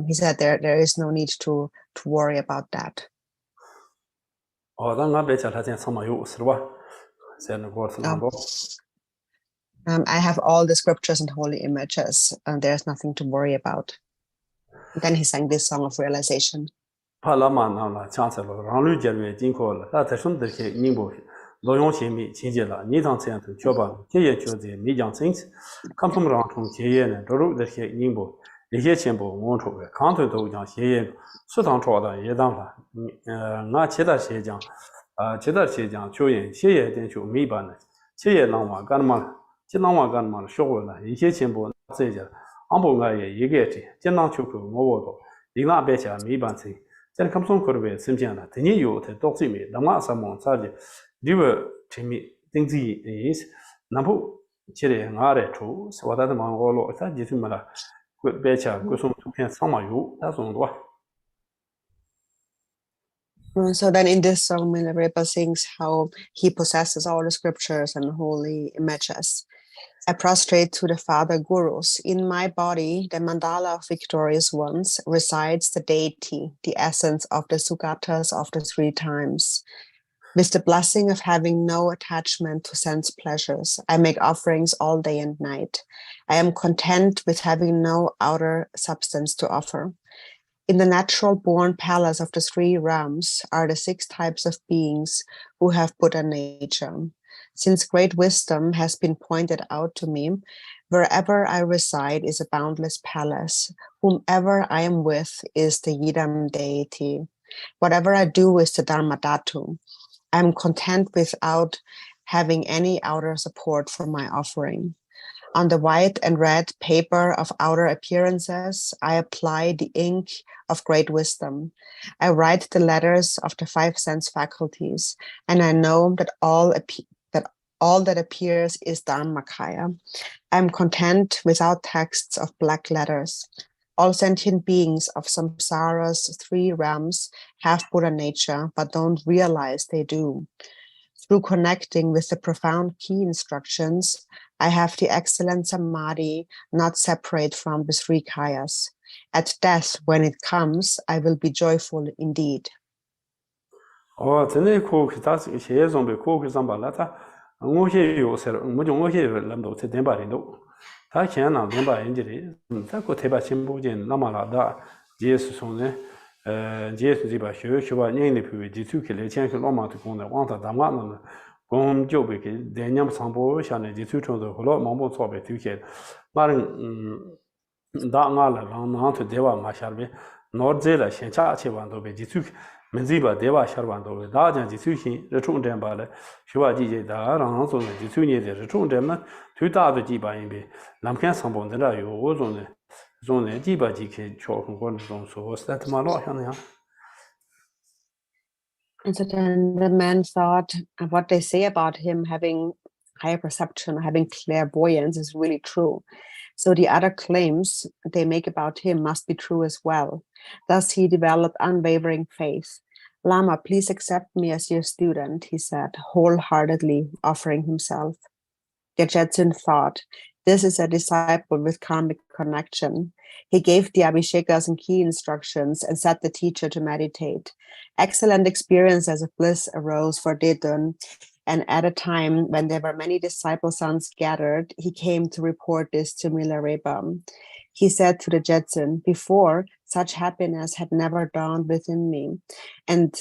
he said there is no need to worry about that. I have all the scriptures and holy images, and there's nothing to worry about. And then he sang this song of realization. Then comes on Kurbe, Simjana, the new to Doximi, the Massa Monsadi, River Chimi, Dingzi is Nabu, Chile, Ngare, Chu, Swata, Mongolo, Sajisimala, good Becha, Gusum, Samayu, that's on what. So then in this song, Milarepa sings how he possesses all the scriptures and holy images. I prostrate to the Father Gurus. In my body, the mandala of victorious ones, resides the deity, the essence of the Sugatas of the 3 times. With the blessing of having no attachment to sense pleasures, I make offerings all day and night. I am content with having no outer substance to offer. In the natural-born palace of the 3 realms are the 6 types of beings who have Buddha nature. Since great wisdom has been pointed out to me, wherever I reside is a boundless palace. Whomever I am with is the Yidam deity. Whatever I do is the Dharma Dhatu. I am content without having any outer support for my offering. On the white and red paper of outer appearances, I apply the ink of great wisdom. I write the letters of the 5 sense faculties, and I know that all that appears is Dharmakaya. I am content without texts of black letters. All sentient beings of samsara's 3 realms have Buddha nature, but don't realize they do. Through connecting with the profound key instructions, I have the excellent samadhi, not separate from the 3 kayas. At death, when it comes, I will be joyful indeed. Oh, today, cook, that's a zombie cook, Zambalata. I'm going to hear you, sir. I'm going to hear Lando to Dembarindo. I cannot remember injury. That could take a simple in Namalada, Jesus Sone, Jesus Ziba, Shua, Nini, the 2 kill, change Loma to go on the one that Daman, Gom Jobik, Daniel Sambo, Shani, the 2 to the Holo, Mambo Sobe, 2 kill. Marin Dangala, on to Deva Masharbe, Nordzela, Shencha, Chivando, the 2 Menziba, Deva Sharvando, Dajan, the 2 return them by the Shua DJ, the Aranzo, the 2 years, the return them, 2 days Jiba in B. Lamkan Sambon, the Rayo was on the zone, Jiba GK, Chalk and Gordon, so was that Malo? And so then the man thought what they say about him having higher perception, having clairvoyance is really true. So the other claims they make about him must be true as well. Thus he developed unwavering faith. Lama, please accept me as your student, he said, wholeheartedly offering himself. Gyaltsen thought, this is a disciple with karmic connection. He gave the Abhishekas and key instructions and set the teacher to meditate. Excellent experiences of bliss arose for Dedun, and at a time when there were many disciple sons gathered, he came to report this to Milarepa. He said to the Gyaltsen, before, such happiness had never dawned within me, and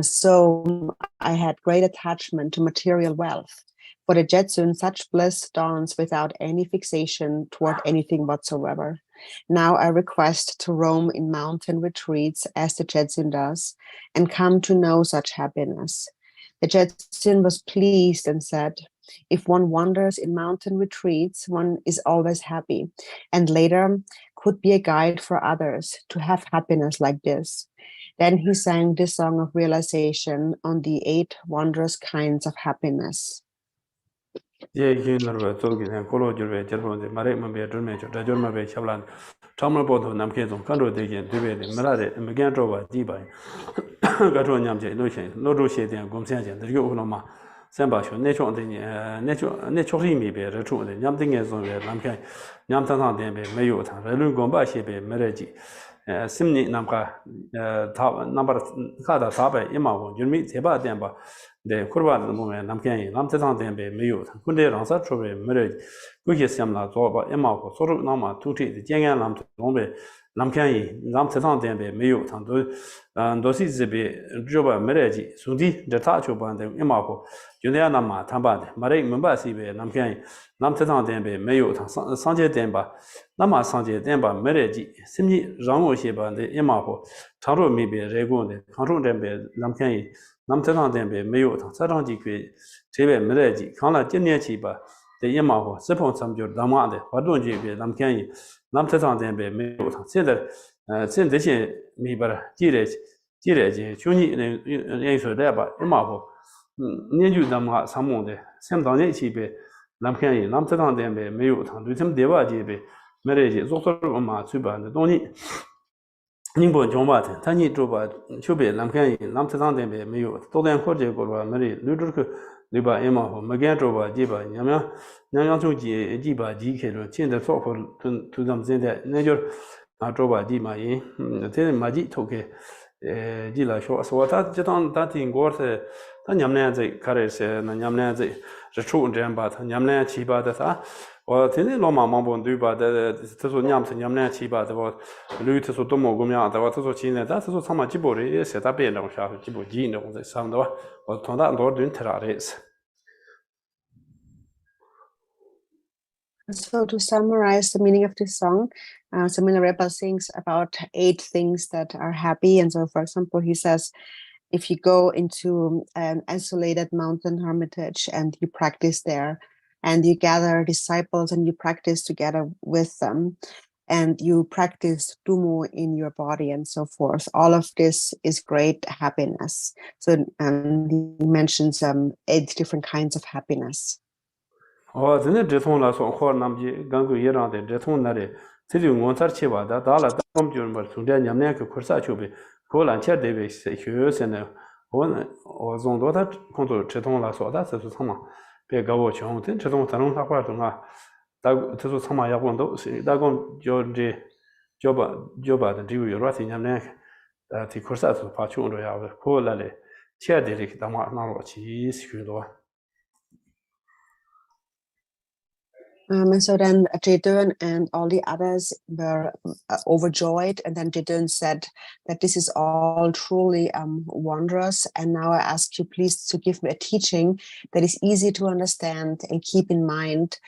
so I had great attachment to material wealth. For the Gyaltsen, such bliss dawns without any fixation toward anything whatsoever. Now I request to roam in mountain retreats as the Gyaltsen does, and come to know such happiness. The Gyaltsen was pleased and said, if one wanders in mountain retreats, one is always happy, and later could be a guide for others to have happiness like this. Then he sang this song of realization on the 8 wondrous kinds of happiness. Yeah, you know, talking and color your German, the Marek be a German, the German Bay Chavlan, Tomerboto, Namkazon, Kando Degan, Debate, Melade, and began to over Dibai. Gato Yamje, no Roche, and Gomsan, the Yokonoma, Sambasho, naturally may be a true, and Yamting is on the Lamka, Yamtan, Mayota, Relun Gombashi, Mereji, Simni Namka, number Kada Saba, Ima, you meet Teba Demba. The Kurban moment, Namkan, Lamtan Dembe, Mayo, Kunde Ransa Trobe, Marriage, Gugis Yamla, Zoba, Emma, Soro Nama, Tuti, the Jangan Lam Tombe, Lamkan, Lamtan Dembe, Mayo, and Dosi Zebe, Juba, Marriage, Sudi, the Tacho Band, Emako, Julianama, Tambad, Marek Mumbasi, Namkan, Lamtan Dembe, Mayo, Sanje Demba, Nama Sanje Demba, Marriage, Simi, Ramo Sheba, the Emako, Taro maybe, Regon, Control Dembe, Lamkan. Namtan Dembe, Mayo, Saranji, Tebe, Mereji, Kana Jenichiba, the Yamaho, Sepon Samjo, Damade, Wadonji, Lamkani, Namtan Dembe, Mayo, Sender, send the same, Miber, Jirage, Chuni, Yaso Deba, Yamaho, Neju Dama, Samonde, Samdanichibe, 남편이 남자당 때문에 매우 당도좀 대화지에 매래지 속설을 마 주반의 돈이 닝보 정바든 단위 줘봐 쇼베 남편이 남자당 때문에 매우 또된 거제고로 매리 루르크 리바 에마호 마겐 줘봐 지바 냐면 중지 지바 지케로 진짜 소포 두담진데 내저 아 줘봐 지마이 대 마지 토게 지라 쇼 소타 저던 다팅 거세 다 냠내지 카레세 냠내지 저초 젠바 냠내 치바다사 어 되네 로마마본 두바다 저소 냠스 냠내 치바다 뭐 루트소 도모 고미아다 와 저소 치네다 저소 참마 지보리 세다 변동 샤 지보 지네 온데 삼도 어 통다 노르든 테라레스. So to summarize the meaning of this song, so Milarepa sings about 8 things that are happy. And so, for example, he says, if you go into an isolated mountain hermitage and you practice there, and you gather disciples and you practice together with them, and you practice Tumu in your body and so forth, all of this is great happiness. So he mentions 8 different kinds of happiness. 어 근데 제통라서 호남지 강구 예랑데 제통나래 지금 원사치와다 달라 담좀 뭐 중대 냠내 그 코사초베 고란체 데베스 휴세네 원 어종도다 콘도 제통라서다 저도 참마 배가고 정된 제통 다른 사과도가 다 저도 참마 야본도 다건 저제 조바다 디고 여러시 냠내 티 코사도 파충으로 야고 고라래 체데릭 담아 나로치 스큐도 And so then Jedun and all the others were overjoyed, and then Jedun said that this is all truly wondrous, and now I ask you please to give me a teaching that is easy to understand and keep in mind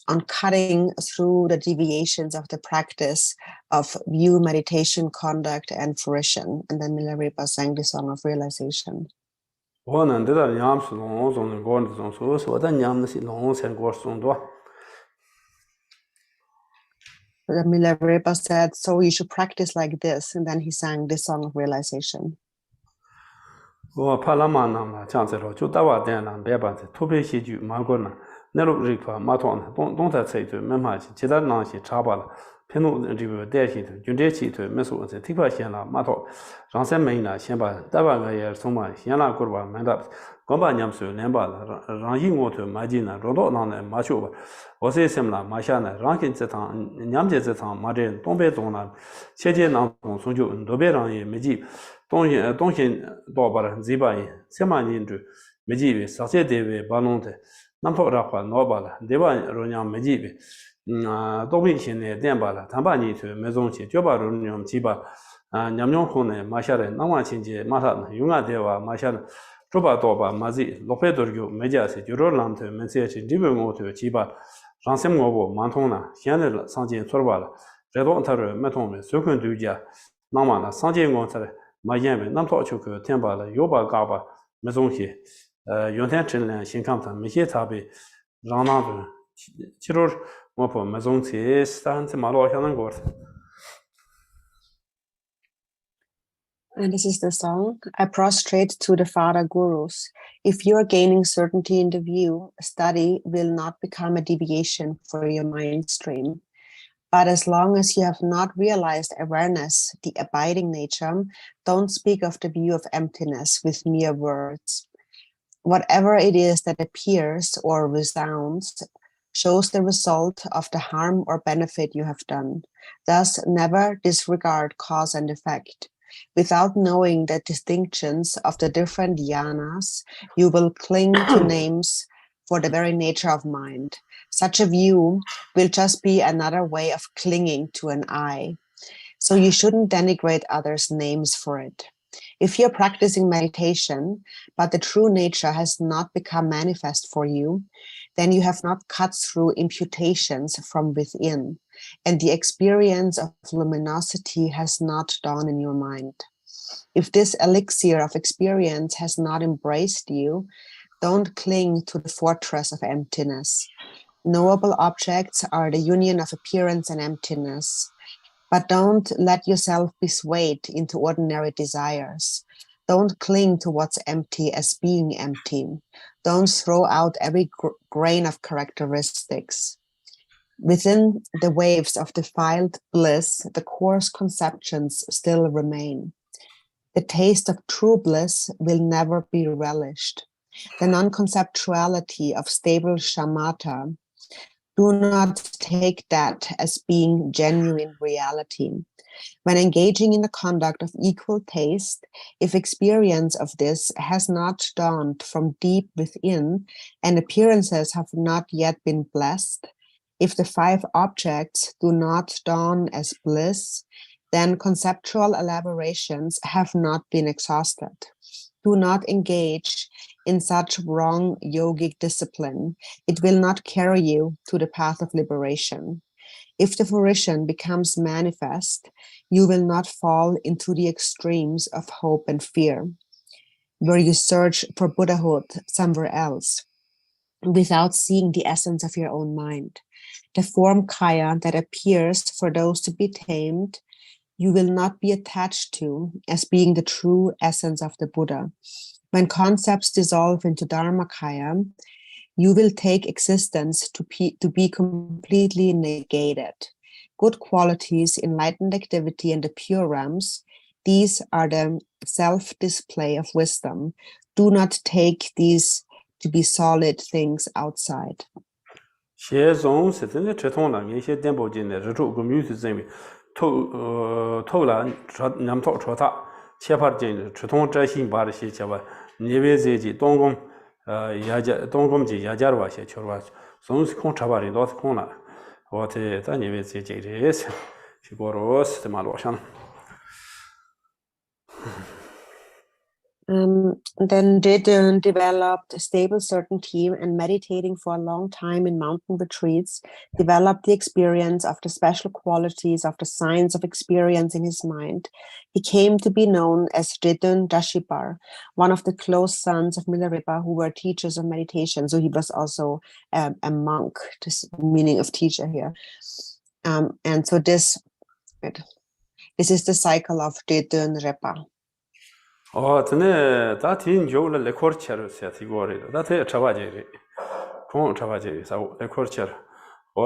on cutting through the deviations of the practice of view, meditation, conduct, and fruition. And then Milarepa sang the song of realization. The Milarepa said, so you should practice like this, and then he sang this song of realization. Penu river dashi to Jundechi to Meso and Tipa Siena, Mato, Ransen Maina, Shemba, Tabanga, Soma, Siena Kurba, Mandap, Gomba Nyamsu, Nemba, Ranjing water, Magina, Rodonan, and Macho, Ose Semla, Mashana, Rankin Zetan, Nyamje Zetan, Marin, Tombe Dona, Cheje Nam, Sonju, Doberan, Meji, Donshin Dobar, Zibai, Semanin, Meji, Sase Deve, Balonte, Nampo Rapa, Nobala, Deva Ronyam Meji. 도민신의 덴바라 담바니 그 메종치 조바르뇽 지바 냠뇽콘의 마샤레 나와친지 마사 융아데와 마샤 조바도바 마지 로페도르교 메자세 주로란테 메세치 디베모토 지바 란셈고보 만통나 현을 상진 소르바라 레도온타르 메통메 소큰두자 나마나 상진고타레 마예메 남토초크 템바라 요바가바 메종치 연텐천련 신kam타 미시타비 라나드 치로 And this is the song. I prostrate to the Father Gurus. If you are gaining certainty in the view, study will not become a deviation for your mind stream. But as long as you have not realized awareness, the abiding nature, don't speak of the view of emptiness with mere words. Whatever it is that appears or resounds shows the result of the harm or benefit you have done. Thus, never disregard cause and effect. Without knowing the distinctions of the different jhanas, you will cling to names for the very nature of mind. Such a view will just be another way of clinging to an I. So you shouldn't denigrate others' names for it. If you're practicing meditation, but the true nature has not become manifest for you, then you have not cut through imputations from within, and the experience of luminosity has not dawned in your mind. If this elixir of experience has not embraced you, don't cling to the fortress of emptiness. Knowable objects are the union of appearance and emptiness, but don't let yourself be swayed into ordinary desires. Don't cling to what's empty as being empty. Don't throw out every grain of characteristics. Within the waves of defiled bliss, the coarse conceptions still remain. The taste of true bliss will never be relished. The non-conceptuality of stable shamatha, do not take that as being genuine reality. When engaging in the conduct of equal taste, if experience of this has not dawned from deep within and appearances have not yet been blessed, if the 5 objects do not dawn as bliss, then conceptual elaborations have not been exhausted. Do not engage in such wrong yogic discipline. It will not carry you to the path of liberation. If the fruition becomes manifest, you will not fall into the extremes of hope and fear, where you search for Buddhahood somewhere else, without seeing the essence of your own mind. The form kaya that appears for those to be tamed, you will not be attached to as being the true essence of the Buddha. When concepts dissolve into Dharmakaya, you will take existence to be completely negated. Good qualities, enlightened activity, and the pure realms, these are the self-display of wisdom. Do not take these to be solid things outside. 写总是真的吃通了，一些电报进的，这种个music认为偷了说娘套说他，切帕进的吃通这些把的些切吧，你为自己当工也家当工就也家的话些吃吧，总是空吃吧的都是空了，我这咱你为自己这些是过罗是嘛罗上。Then Drupon developed a stable certainty and meditating for a long time in mountain retreats, developed the experience of the special qualities of the signs of experience in his mind. He came to be known as Drupon Rinchen, one of the close sons of Milarepa who were teachers of meditation. So he was also a monk, this meaning of teacher here. And so this is the cycle of Drupon Rinchen.真的，咱听久了，来块钱了，才提过来的。咱这吃饭去的，空吃饭去，啥物来块钱了。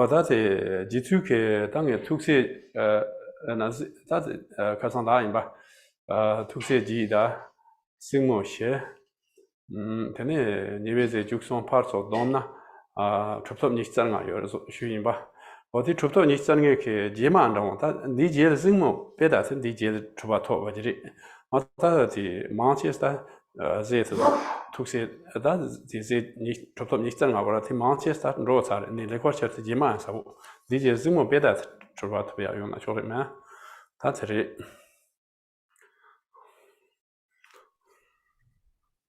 咱这基础去当个土色，那是咱这看上大人吧，土色记的，什么些，真的，你为这就算拍照当那，差不多你真个有的说学人吧。我这差不多你真个去几万张，他理解的什么，别打成理解的出发托我这里。他的忙起来，这次突袭，他这你差不多你正好了，他忙起来热起来，你那块钱自己买啥物？理解什么别的出发特别用的，晓得没？他这里。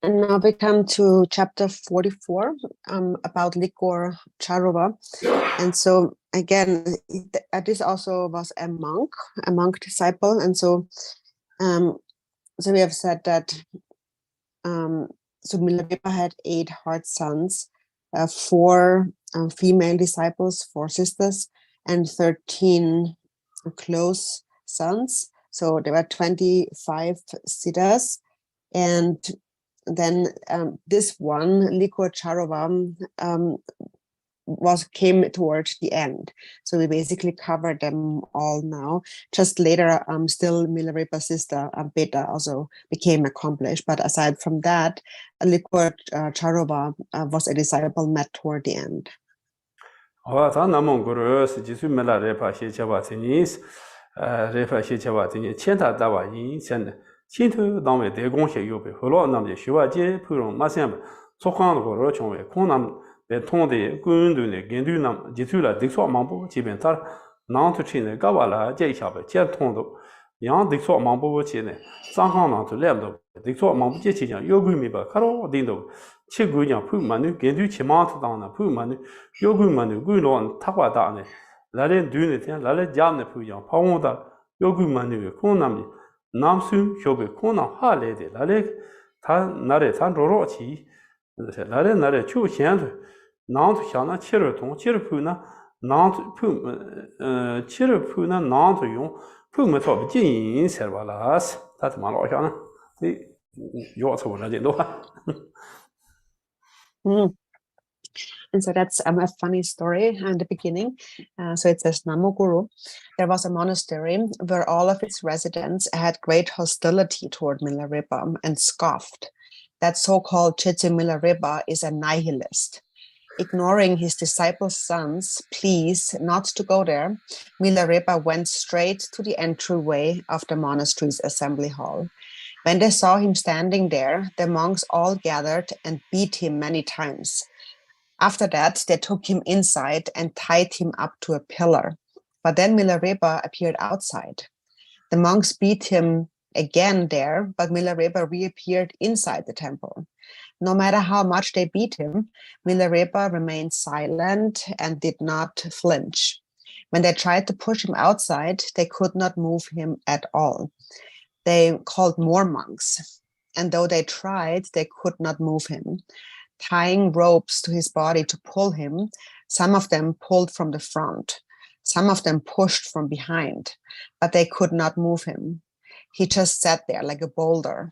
And now we come to chapter 44 about Likur Charova. And so again, this also was a monk disciple. And so so we have said that so Milarepa had 8 heart sons, 4 female disciples, 4 sisters, and 13 close sons. So there were 25 siddhas. And then this one, Likur Charova, came towards the end. So we basically covered them all now. Just later, still Milarepa's sister, Beta, also became accomplished. But aside from that, Likur Charova was a disciple met toward the end. Be tonde gundu ne gendu nam jitu la dikso mambo jiben tar nang tu chine gawa la jai sha be che tondo yang dikso mambo che ne sang hang na tu lem do dikso mambo che chi yang yogu mi ba karo din do che gu yang pu manu gendu che ma tu dang na pu manu yogu manu gu no ta kwa da ne la le du ne tian la le jam ne pu yang pa won da yogu manu ko nam ni nam su hyo be ko na ha le de la le ta na re san ro ro chi la le na re chu xian tu Nant Shana Chiraton, Chirapuna, Nant Chirapuna, Nant Yon, Pumatop, Jin, Servalas, that's Maloshana. And so that's a funny story in the beginning. So it says, Namoguru, there was a monastery where all of its residents had great hostility toward Milarepa and scoffed. That so-called Chitse Milarepa is a nihilist. Ignoring his disciples' sons' pleas not to go there, Milarepa went straight to the entryway of the monastery's assembly hall. When they saw him standing there, the monks all gathered and beat him many times. After that, they took him inside and tied him up to a pillar. But then Milarepa appeared outside. The monks beat him again there, but Milarepa reappeared inside the temple. No matter how much they beat him, Milarepa remained silent and did not flinch. When they tried to push him outside, they could not move him at all. They called more monks, and though they tried, they could not move him. Tying ropes to his body to pull him, some of them pulled from the front, some of them pushed from behind, but they could not move him. He just sat there like a boulder.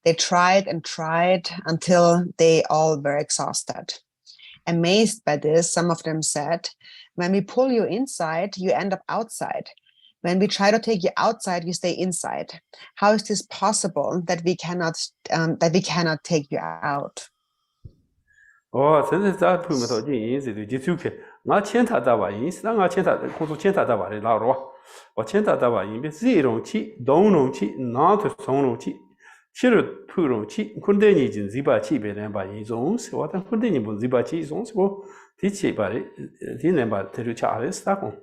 They tried and tried until they all were exhausted. Amazed by this, some of them said, when we pull you inside, you end up outside. When we try to take you outside, you stay inside. How is this possible that we cannot take you out? Oh, since that point of view, is it Jituke? Not Chenta Dava is, not Chenta, Chenta Dava, Lauro, or Chenta Dava in zero chi, dono chi, not sono chi, Chirut Puro chi, Kundeni in Ziba chi, and by his own, what a Kundeni Ziba chi is also teach it by Dinamba Terucharis Taco.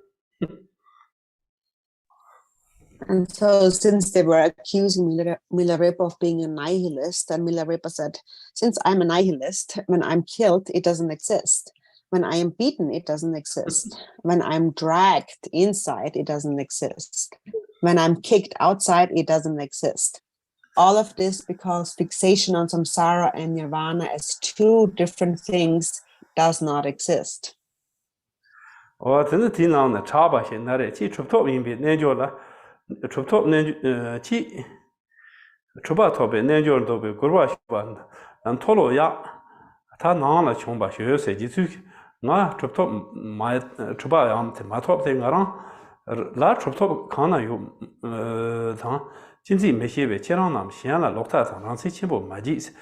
And so since they were accusing Milarepa of being a nihilist, and Milarepa said, since I'm a nihilist, when I'm killed, it doesn't exist. When I am beaten, it doesn't exist. When I'm dragged inside, it doesn't exist. When I'm kicked outside, it doesn't exist. All of this because fixation on samsara and nirvana as two different things does not exist. Oh, then the tin on the Chaba, Nare, Chi, Truptop in Nejola. Truptop Chi Trupatobe, Nejor Dobe, Gurwa Shuban, and Tolo Ya, Tanana Chumba, Shuse, Jituk, Na Truptop, my Trubam, Matop thing around, La Truptop Kana, you, Jinzi Meshive, Cheranam, Shiana, Lokta, Nancy Chimbo, Magis,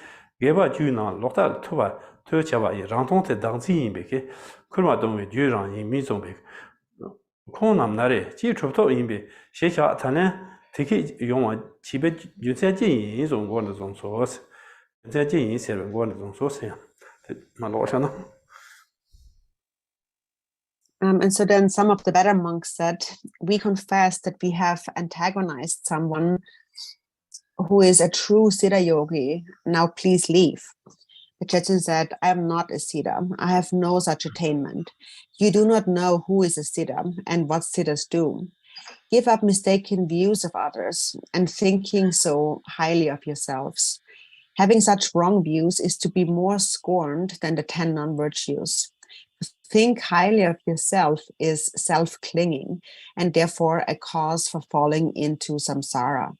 Geva Juna, Lokta, Tuba, Turchava, Rantonte, Danzi in Beke, Kurma Dome, Duran in Mizombe. Konam Nare, Chi Trupto in Be, Shesha Tane, Tiki Yoma, Chibet, Jusaji is on one of the source. Zaji is 7 one of the source. Maloshana. And so then some of the better monks said, we confess that we have antagonized someone who is a true Siddha yogi. Now please leave. The Chechen said, I am not a Siddha. I have no such attainment. You do not know who is a Siddha and what Siddhas do. Give up mistaken views of others and thinking so highly of yourselves. Having such wrong views is to be more scorned than the 10 non-virtues. To think highly of yourself is self-clinging and therefore a cause for falling into samsara.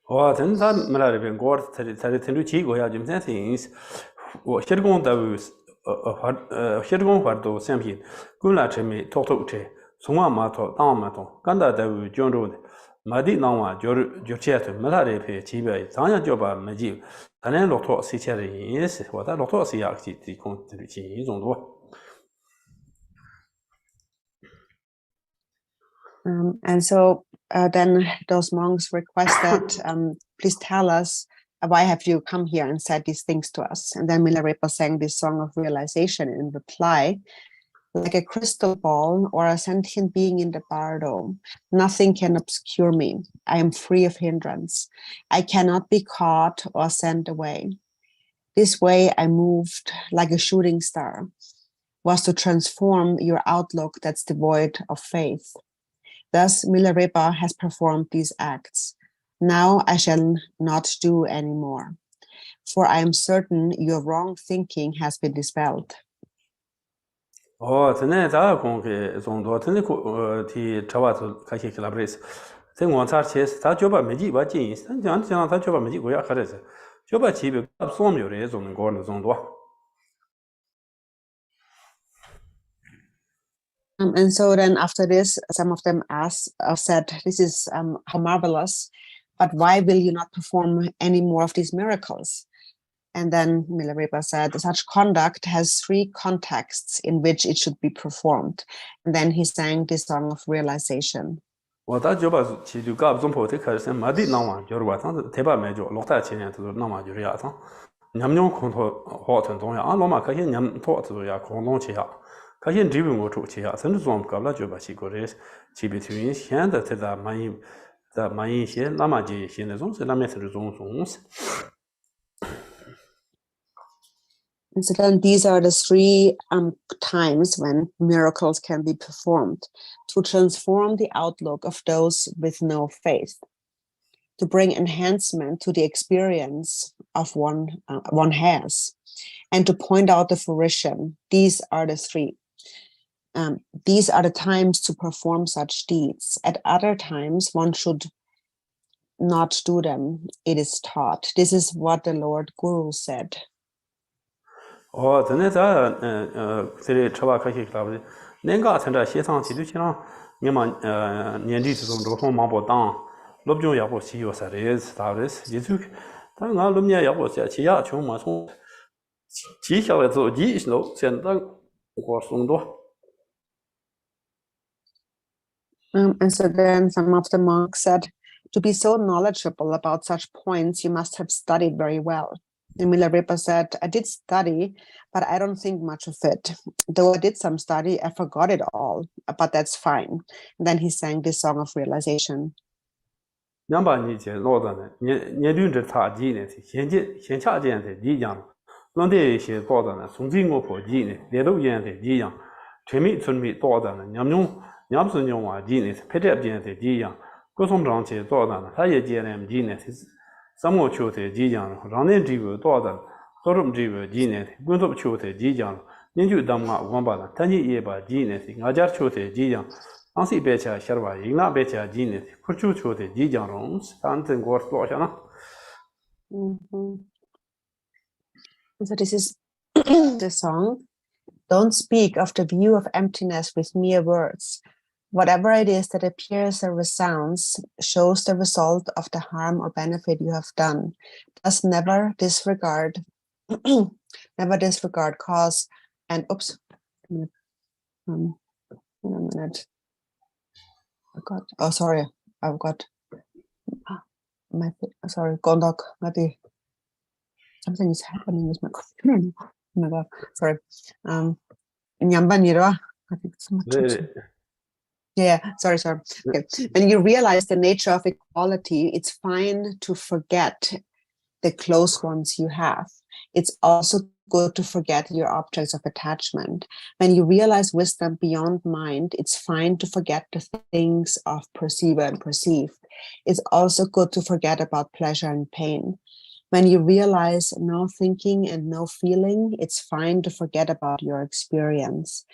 Oh, then that Milarepa Gord, Teruchi, Goya Jim things, or Shirgon Davus, Shirgon Vardo, Sampi, Gula Chemi, Totoche, Suma Mato, Damato, Ganda Davu, John Road, Madi Nama, Giorgetto, Milarepa, Chiba, Tanya Joba, Maji, Tanen Loto Siceri, yes, what a Loto Siaki, the Contrici is on the wall. And so then those monks requested, please tell us, why have you come here and said these things to us? And then Milarepa sang this song of realization in reply, like a crystal ball or a sentient being in the bardo, nothing can obscure me. I am free of hindrance. I cannot be caught or sent away. This way I moved like a shooting star, was to transform your outlook that's devoid of faith. Thus, Milarepa has performed these acts. Now I shall not do any more, for I am certain your wrong thinking has been dispelled. Oh, tene da con che sono due tene ti trovato cacche che la presa. Then one such is that job at Meji by jeans, and Johnson that job at Meji Goya Carres. Job at Chibi up some your is on the Gordon's own door. And so then after this, some of them said, this is how marvelous, but why will you not perform any more of these miracles? And then Milarepa said, such conduct has 3 contexts in which it should be performed. And then he sang this song of realization. Well, that job as Chidu Gab some politics and Madi Nama, Jorwatan, Teba Major, Lota Chin to the Nama Juriata. Namyon Conto Hot and Tonya, Aloma Kayan Yam taught to Ya Kononchia. Kayan Driven or Tuchia, Send Zom Kabla Jobachi Gores, Chibituin, Hand that the Mayin Shen, Lamaji, Shen, the Zons, and Lamet Songs. And so then these are the 3 times when miracles can be performed: to transform the outlook of those with no faith, to bring enhancement to the experience of one has, and to point out the fruition. These are the 3. These are the times to perform such deeds. At other times, one should not do them. It is taught. This is what the Lord Guru said. Oh, then it's a Siri Chavakashi Club. Nenga sent a Shesan Chiduchina, Yaman Nendis on Drupon Mambo down. Lobjo Yabo see you as a race, Taris, Jizuk. Tanga Lumia Yabo Chia Chuma. Chia so G is no send or Sundo. And so then some of the monks said, to be so knowledgeable about such points, you must have studied very well. And Milarepa said, I did study, but I don't think much of it. Though I did some study, I forgot it all, but that's fine. And then he sang this song of realization. Yamba Niche, Northern, Nedun Ta Gene, Shencha Gente, Jiang, Londe She Gordon, Sunzingo for Gene, Ledo Gente, Jiang, Chemi Sunmi Gordon, Yamnu, Yamsun Yoma, Gene, Petep Gente, Jiang, Gosum Ranche, Gordon, Haye GNM, Gene, Samo Chote, Jiang, Ranen Drivu, Gordon, Sorum Drivu, Gene, Guntop Chote, Jiang, Ninju Dama, Wamba, Tani Eba, Gene, Najar Chote, Jiang, Ansi Becha, Sharva, Igna Becha, Gene, Kurchu Chote, Jiang Rons, Tanten Gors Loshana. So this is the song. Don't speak of the view of emptiness with mere words. Whatever it is that appears or resounds shows the result of the harm or benefit you have done. Thus never disregard cause and oops. In a minute. Sorry. I've got my Gondok. Something is happening with my computer. Oh my god, sorry. I think it's much. Yeah, sorry. Okay. When you realize the nature of equality, it's fine to forget the close ones you have. It's also good to forget your objects of attachment. When you realize wisdom beyond mind, it's fine to forget the things of perceiver and perceived. It's also good to forget about pleasure and pain. When you realize no thinking and no feeling, it's fine to forget about your experience.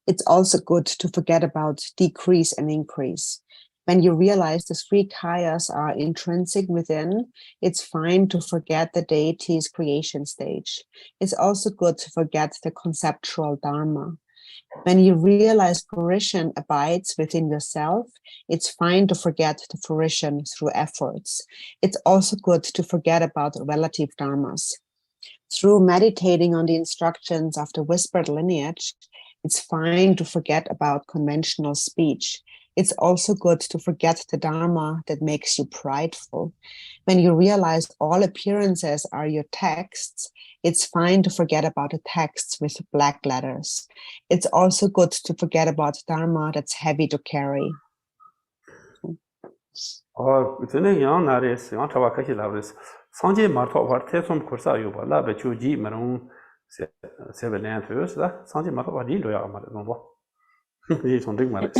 It's also good to forget about decrease and increase. When you realize the 3 kayas are intrinsic within, it's fine to forget the deity's creation stage. It's also good to forget the conceptual dharma. When you realize fruition abides within yourself, it's fine to forget the fruition through efforts. It's also good to forget about relative dharmas. Through meditating on the instructions of the whispered lineage, it's fine to forget about conventional speech. It's also good to forget the dharma that makes you prideful. When you realize all appearances are your texts, it's fine to forget about the texts with black letters. It's also good to forget about dharma that's heavy to carry. Today, young Naris, young Tawakashi Lavris, Sanjay Marto, what Tesum Kursa Yuba, La Bechuji, Maroon, 7 answers, that Sanjay Marto, what did you have? He's on Big Maris.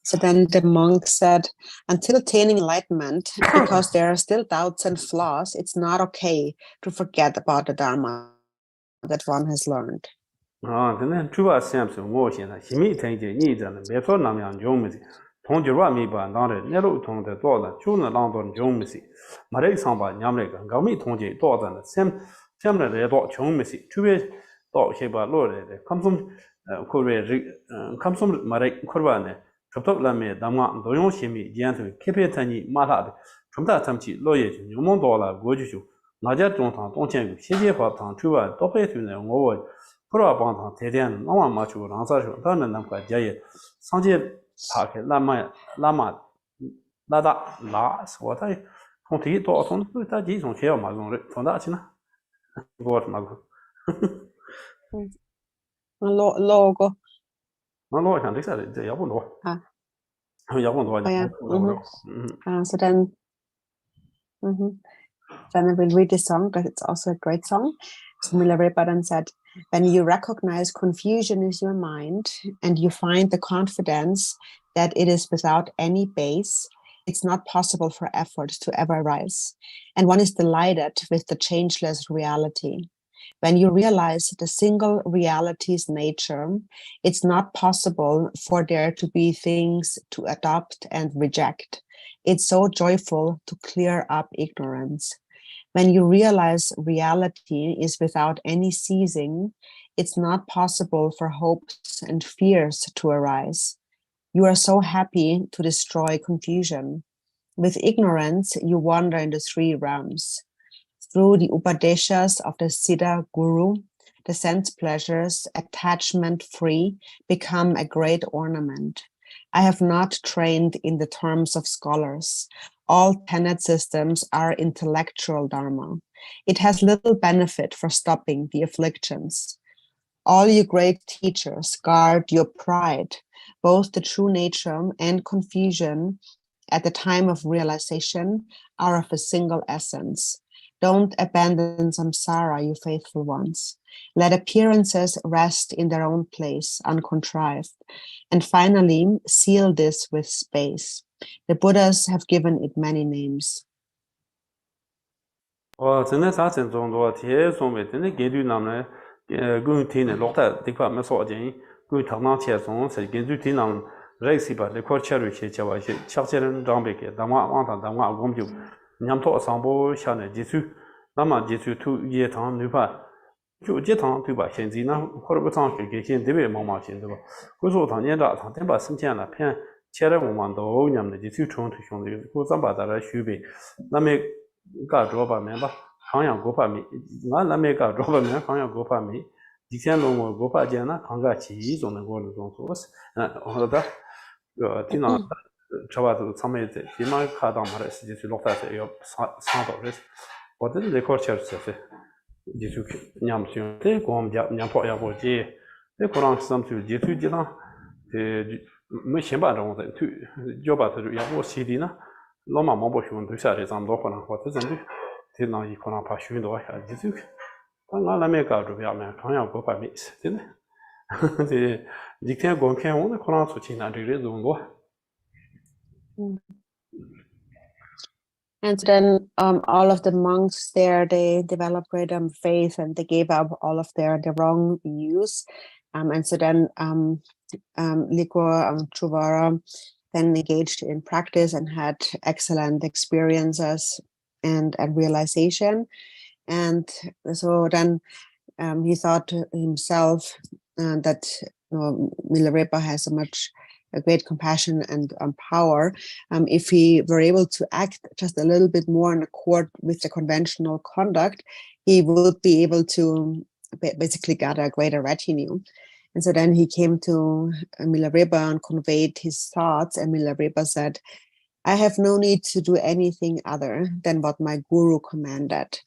So then the monk said, until attaining enlightenment, because there are still doubts and flaws, it's not okay to forget about the dharma that one has learned. Then Chuba Samson, Washington, he meet Tangy needs and before Namyan Jomi, 통주와 미바 나래 내로 통데 도다 주는 랑돈 종미시 마레 상바 냠레가 가미 통제 도다는 샘레도 종미시 주베 또 해바 로레데 감솜 코레 감솜 마레 코르바네 접속라메 담마 도용심이 지한테 케페타니 마라데 좀다 참치 로예 용몽도라 고주쇼 나자 종탕 동첸 시제법탕 주와 도페트네 오워 프로방탕 대대한 너무 맞추고 랑사쇼 다는 남과 자예 상제 파케 라마 나다 라 소타 통티 또 어떤 또 지송 제어 마종을 통다치나 이거 마고 logo. 나로 한 됐어 이제 야본도 Ah. 야본도 Oh, yeah. So then then I will read this song, but it's also a great song. So Milarepa then said, when you recognize confusion is your mind and you find the confidence that it is without any base, it's not possible for effort to ever rise. And one is delighted with the changeless reality. When you realize the single reality's nature, it's not possible for there to be things to adopt and reject. It's so joyful to clear up ignorance. When you realize reality is without any ceasing, it's not possible for hopes and fears to arise. You are so happy to destroy confusion. With ignorance, you wander in the three realms. Through the Upadeshas of the Siddha Guru, the sense pleasures, attachment-free, become a great ornament. I have not trained in the terms of scholars. All tenet systems are intellectual dharma. It has little benefit for stopping the afflictions. All you great teachers guard your pride, both the true nature and confusion at the time of realization are of a single essence. Don't abandon samsara, you faithful ones. Let appearances rest in their own place, uncontrived. And finally, seal this with space. The Buddhas have given it many names. Lama Jisu tu ye tang nupa ju je tang tu ba xian zi na ho bu tang ke xian de be ma ma xian de ba gu su tang yan da tang de ba sim jian la pian qie le wo man do nyam de jisu chong tu xiong de gu zang ba da la xu bei na me ga zhuo ba men ba kang yang gu pa mi na na me ga zhuo ba men kang yang gu pa mi ji xian long wo gu pa jian na kang ga qi yi zong de guo lu zong su ho da ti na chawa de sang mei de ji ma ka dang ma de si ji lu da de yo sang do de 어떤 레코처스 지수 냠수 때 공자 냠포 야고지 때 고랑 섬수 지수 지나 뭐 신바랑 그 조바도 야고 시디나 로마 모보시면 도샤리 잠도 코나 거트 잠도 되나 이 코나 파슈도 야 지수 당나라메 가도 야면 강야 고파 미스 되네 데 직태 공캔 오늘 코나 수치나 되게 정도 And then all of the monks there, they developed great faith and they gave up all of their wrong views. And so then Likwa Chuvara then engaged in practice and had excellent experiences and realization. And so then he thought to himself that Milarepa has a great compassion and power. If he were able to act just a little bit more in accord with the conventional conduct, he would be able to basically gather a greater retinue. And so then he came to Milarepa and conveyed his thoughts, and Milarepa said, I have no need to do anything other than what my guru commanded.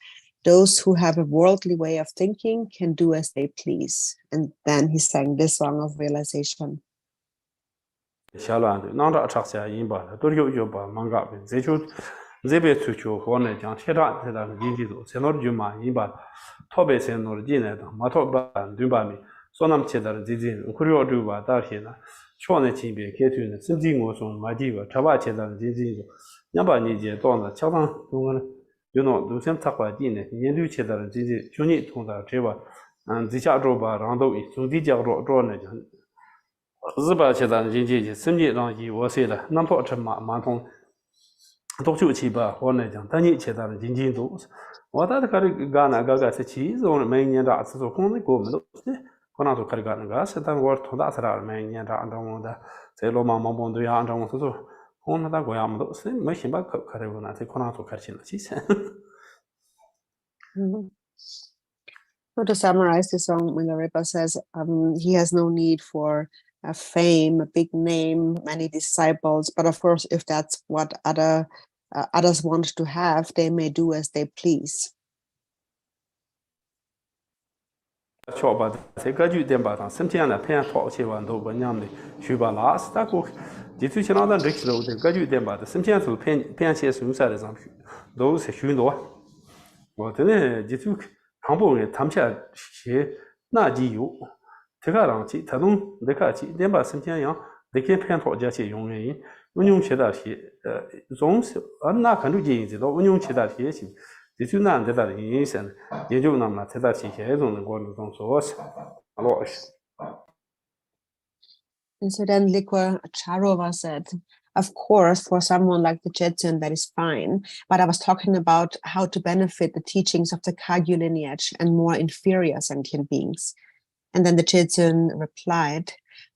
Those who have a worldly way of thinking can do as they please. And then he sang this song of realization. 下乱的，南大长下引吧，都有把忙个的，这边出去河南讲其他经济多，现在就嘛引吧，特别是那进来的，马头把对吧米，所那么其他的这些，可要就把大些呢，去年前边开始呢，甚至我说买地个，查把其他的这些，两把年纪到了，恰当中呢，有那都想插块地呢，研究其他的这些，去年通常这吧，这下周吧，然后都从地价做呢就。日本现在经济生意上以我说的，哪怕这马桶多久去吧，我来讲，但你现在经济多，我打的个干那个是其中每年的次数可能过没到，可能就开始干那个，是但我同大是啦，每年的按照我的，在罗马帮队按照我是说，可能大国家没到，是没想把开始过那，这可能就开始了，其实。So to summarize the song, Milarepa says he has no need for a fame, a big name, many disciples. But of course, if that's what others want to have, they may do as they please. 小吧，这个就点吧，当身体上的偏好些完都不样的，去吧拉是大个，这最起码咱这起楼的个就点吧，身体上就偏些生产的上去，都是许多。我真的这就康不的，他们家些那就有，这个人去，他种那个去点吧，身体上那个偏好这些用原因，我用其他些总是那看着建知道，我用其他些些。这就难得的人生，也就那么在这些些种的过程中说是老实。And so then Likwa Charova said, of course, for someone like the Jetsun, that is fine. But I was talking about how to benefit the teachings of the Kagyu lineage and more inferior sentient beings. And then the Jetsun replied,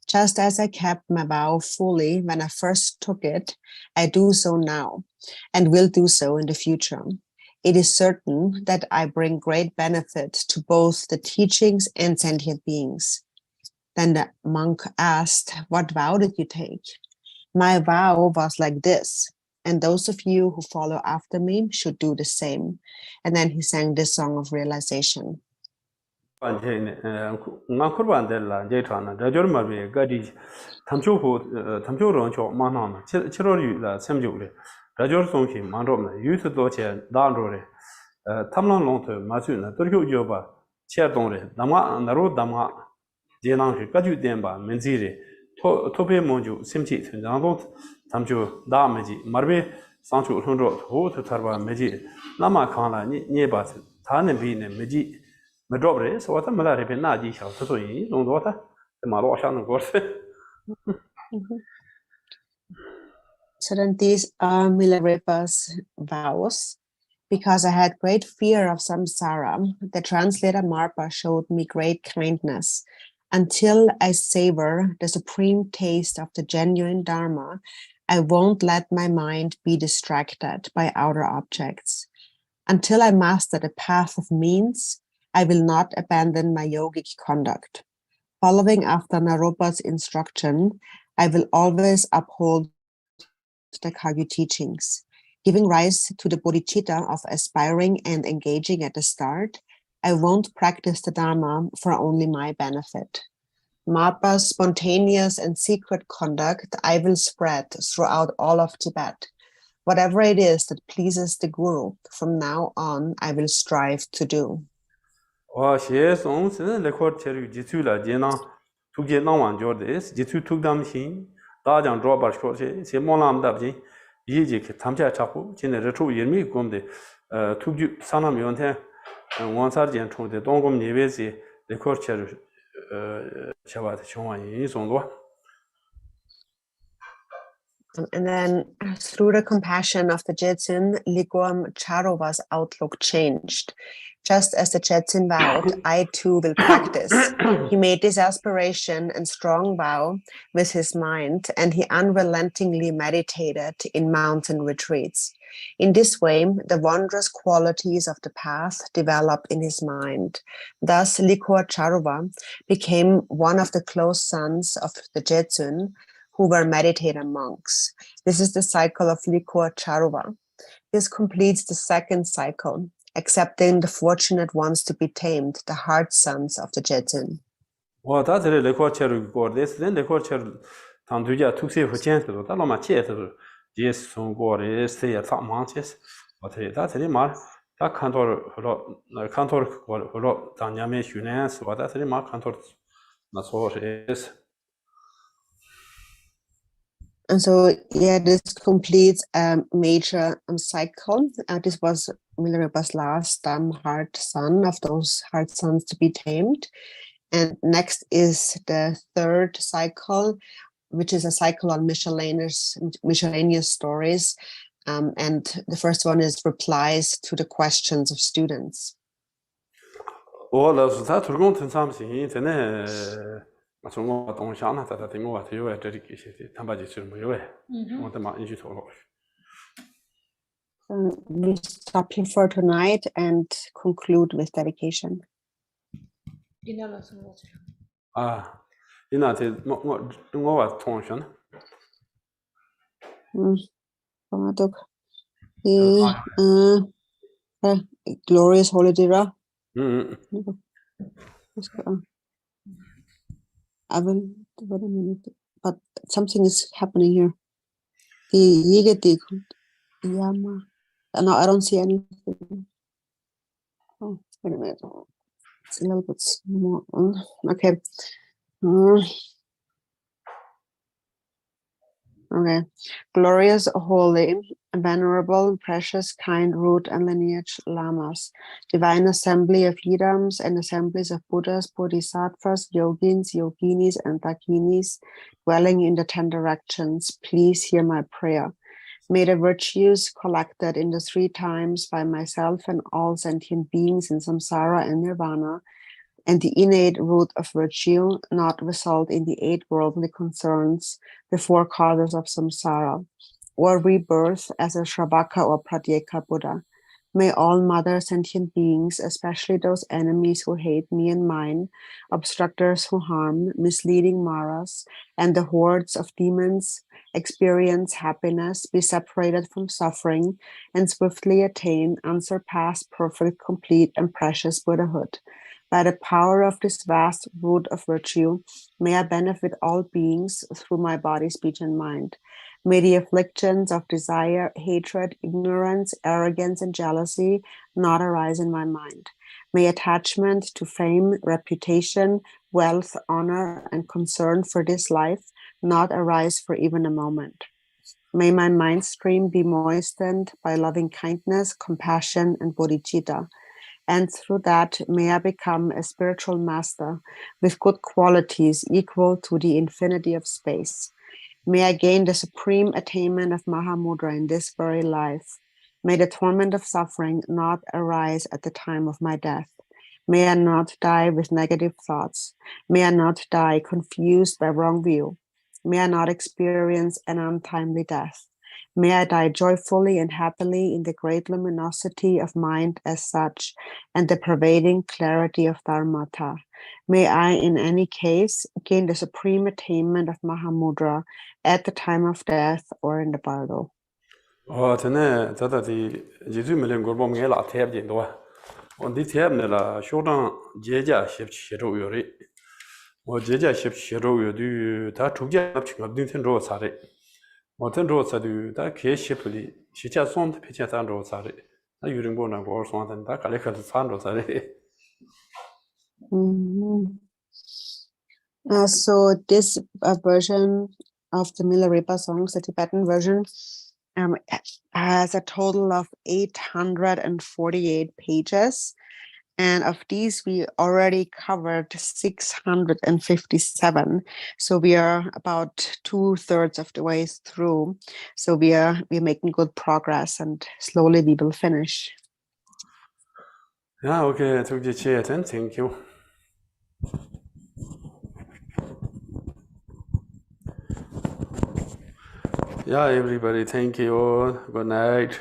just as I kept my vow fully when I first took it, I do so now and will do so in the future. It is certain that I bring great benefit to both the teachings and sentient beings. Then the monk asked, what vow did you take? My vow was like this, and those of you who follow after me should do the same. And then he sang this song of realization. Rajor Songki Mandrom, Youth Doche, Dandore, Tamlan Lonto, Masuna, Turku Yoba, Cherdonre, Dama, Naru Dama, Jenang, Kaju Demba, Menziri, Tope Monju, Simchi, Nandot, Tamju, Damaji, Marbe, Sancho Hundro, Ho to Tarba, Meji, Lama Kana, Nebas, Tanebine, Meji, Medobre, so what a Milarepa Nadi shall Sotoi, Londota, the Maloshan Gorse. So then these are Milarepa's vows. Because I had great fear of samsara, the translator Marpa showed me great kindness. Until I savor the supreme taste of the genuine Dharma, I won't let my mind be distracted by outer objects. Until I master the path of means, I will not abandon my yogic conduct. Following after Naropa's instruction, I will always uphold the Kagyu teachings. Giving rise to the bodhicitta of aspiring and engaging at the start, I won't practice the Dharma for only my benefit. Marpa's spontaneous and secret conduct I will spread throughout all of Tibet. Whatever it is that pleases the Guru, from now on, I will strive to do. And then through the compassion of the Jetsun, Ligwam Charova's outlook changed. Just as the Jetsun vowed, I too will practice. He made this aspiration and strong vow with his mind, and he unrelentingly meditated in mountain retreats. In this way, the wondrous qualities of the path developed in his mind. Thus, Likwa Charova became one of the close sons of the Jetsun, who were meditator monks. This is the cycle of Likwa Charova. This completes the second cycle, accepting the fortunate ones to be tamed, the heart sons of the Jetsun. And so, yeah, this completes a major cycle. This was Milarepa's last heart son of those heart sons to be tamed. And next is the third cycle, which is a cycle on miscellaneous stories. And the first one is replies to the questions of students. We stop here for tonight and conclude with dedication. Glorious Holy Dira. I will wait a minute, but something is happening here. No, I don't see anything. Oh, wait a minute. It's a little bit more. Okay. Okay. Glorious, holy, venerable, precious, kind, root, and lineage lamas, divine assembly of Yidams and assemblies of Buddhas, Bodhisattvas, Yogins, Yoginis, and Dakinis, dwelling in the 10 directions, please hear my prayer. May the virtues collected in the 3 times by myself and all sentient beings in samsara and nirvana, and the innate root of virtue not result in the 8 worldly concerns, the 4 causes of samsara, or rebirth as a Shrabaka or Pratyeka Buddha. May all mother sentient beings, especially those enemies who hate me and mine, obstructors who harm, misleading Maras, and the hordes of demons experience happiness, be separated from suffering, and swiftly attain unsurpassed, perfect, complete, and precious Buddhahood. By the power of this vast root of virtue, may I benefit all beings through my body, speech, and mind. May the afflictions of desire, hatred, ignorance, arrogance, and jealousy not arise in my mind. May attachment to fame, reputation, wealth, honor, and concern for this life not arise for even a moment. May my mind stream be moistened by loving kindness, compassion, and bodhicitta. And through that, may I become a spiritual master with good qualities equal to the infinity of space. May I gain the supreme attainment of Mahamudra in this very life. May the torment of suffering not arise at the time of my death. May I not die with negative thoughts. May I not die confused by wrong view. May I not experience an untimely death. May I die joyfully and happily in the great luminosity of mind as such, and the pervading clarity of Dharmata. May I, in any case, gain the supreme attainment of Mahamudra at the time of death or in the bardo. So this version of the Milarepa songs, the Tibetan version, has a total of 848 pages. And of these, we already covered 657. So we are about 2/3 of the way through. So we're making good progress, and slowly we will finish. Yeah, okay, thank you. Yeah, everybody, thank you. Good night.